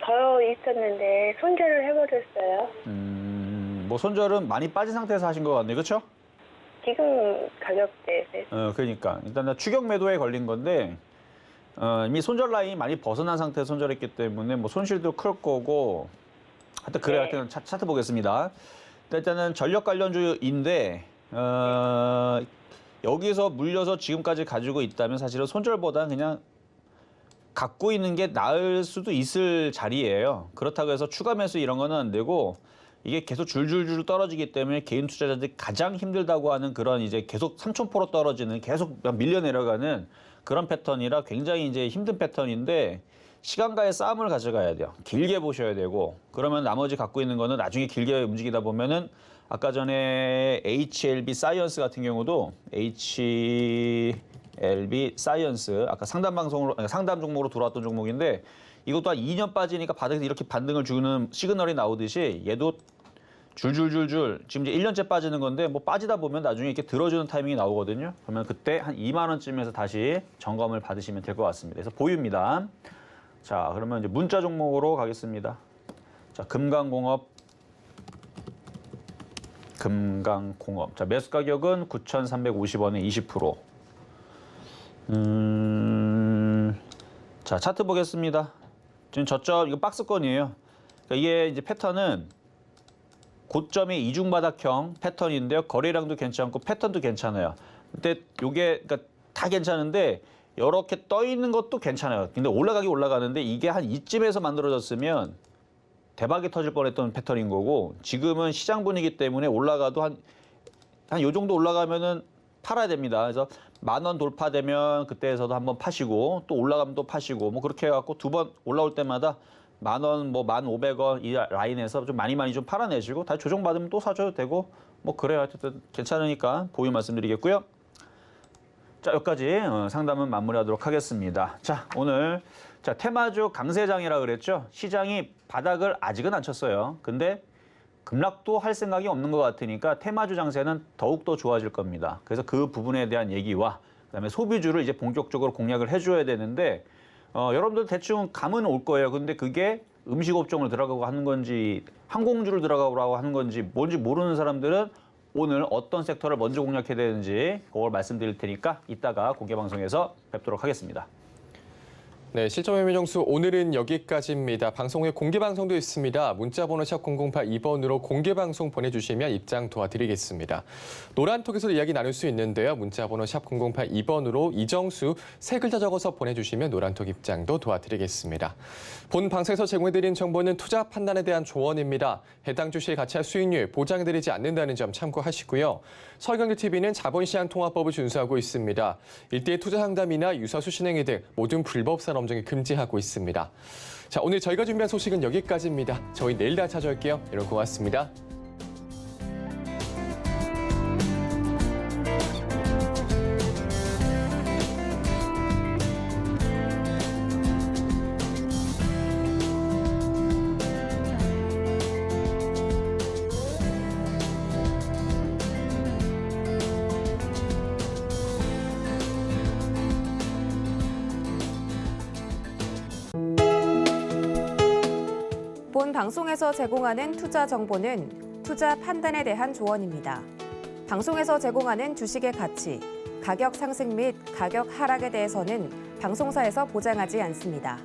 더 있었는데 손절을 해버렸어요. 뭐 손절은 많이 빠진 상태에서 하신 것 같네요. 그렇죠? 지금 가격대에서. 그러니까 일단 추격 매도에 걸린 건데 이미 손절 라인이 많이 벗어난 상태에서 손절했기 때문에 뭐 손실도 클 거고 하여튼 그래요. 네. 하여튼 차트 보겠습니다. 일단은 전력 관련주인데 여기서 물려서 지금까지 가지고 있다면 사실은 손절보다는 그냥 갖고 있는 게 나을 수도 있을 자리예요. 그렇다고 해서 추가 매수 이런 거는 안 되고 이게 계속 줄줄줄 떨어지기 때문에 개인 투자자들이 가장 힘들다고 하는 그런 이제 계속 3,000% 떨어지는 계속 밀려 내려가는 그런 패턴이라 굉장히 이제 힘든 패턴인데 시간과의 싸움을 가져가야 돼요. 길게 보셔야 되고 그러면 나머지 갖고 있는 거는 나중에 길게 움직이다 보면은 아까 전에 HLB 사이언스 같은 경우도 HLB 사이언스 아까 상담 종목으로 들어왔던 종목인데 이것도 한 2년 빠지니까 바닥에서 이렇게 반등을 주는 시그널이 나오듯이 얘도 줄줄줄줄 지금 이제 1년째 빠지는 건데 뭐 빠지다 보면 나중에 이렇게 들어주는 타이밍이 나오거든요. 그러면 그때 한 2만 원쯤에서 다시 점검을 받으시면 될 것 같습니다. 그래서 보유입니다. 자, 그러면 이제 문자 종목으로 가겠습니다. 자, 금강공업. 자, 매수 가격은 9,350원에 20%. 자, 차트 보겠습니다. 지금 저점, 이거 박스권이에요. 그러니까 이게 이제 패턴은 고점의 이중바닥형 패턴인데요. 거래량도 괜찮고 패턴도 괜찮아요. 근데 요게 그러니까 다 괜찮은데 이렇게 떠 있는 것도 괜찮아요. 근데 올라가는데 이게 한 이쯤에서 만들어졌으면 대박이 터질 뻔했던 패턴인 거고 지금은 시장 분위기 때문에 올라가도 한 요 정도 올라가면은 팔아야 됩니다. 그래서 10,000원 돌파되면 그때에서도 한번 파시고 또 올라가면 또 파시고 뭐 그렇게 해갖고 두 번 올라올 때마다 10,000원, 뭐 1,500원 이 라인에서 좀 많이 좀 팔아내시고 다시 조정받으면 또 사줘도 되고 뭐 그래요. 하여튼 괜찮으니까 보유 말씀드리겠고요. 자, 여기까지 상담은 마무리하도록 하겠습니다. 자, 오늘 자 테마주 강세장이라 그랬죠. 시장이 바닥을 아직은 안 쳤어요. 근데 급락도 할 생각이 없는 것 같으니까 테마주 장세는 더욱더 좋아질 겁니다. 그래서 그 부분에 대한 얘기와 그다음에 소비주를 이제 본격적으로 공략을 해줘야 되는데 여러분들 대충 감은 올 거예요. 근데 그게 음식 업종을 들어가고 하는 건지 항공주를 들어가고 하는 건지 뭔지 모르는 사람들은 오늘 어떤 섹터를 먼저 공략해야 되는지 그걸 말씀드릴 테니까 이따가 공개방송에서 뵙도록 하겠습니다. 네, 실전 매매 정수 오늘은 여기까지입니다. 방송 후에 공개 방송도 있습니다. 문자번호 샵 0082번으로 공개 방송 보내주시면 입장 도와드리겠습니다. 노란톡에서도 이야기 나눌 수 있는데요. 문자번호 샵 0082번으로 이정수 세 글자 적어서 보내주시면 노란톡 입장도 도와드리겠습니다. 본 방송에서 제공해드린 정보는 투자 판단에 대한 조언입니다. 해당 주식의 가치와 수익률 보장드리지 않는다는 점 참고하시고요. 서울경제TV는 자본시장통화법을 준수하고 있습니다. 일대의 투자 상담이나 유사수 신행위 등 모든 불법 산업 엄정히 금지하고 있습니다. 자, 오늘 저희가 준비한 소식은 여기까지입니다. 저희 내일 다시 찾아올게요. 여러분 고맙습니다. 본 방송에서 제공하는 투자 정보는 투자 판단에 대한 조언입니다. 방송에서 제공하는 주식의 가치, 가격 상승 및 가격 하락에 대해서는 방송사에서 보장하지 않습니다.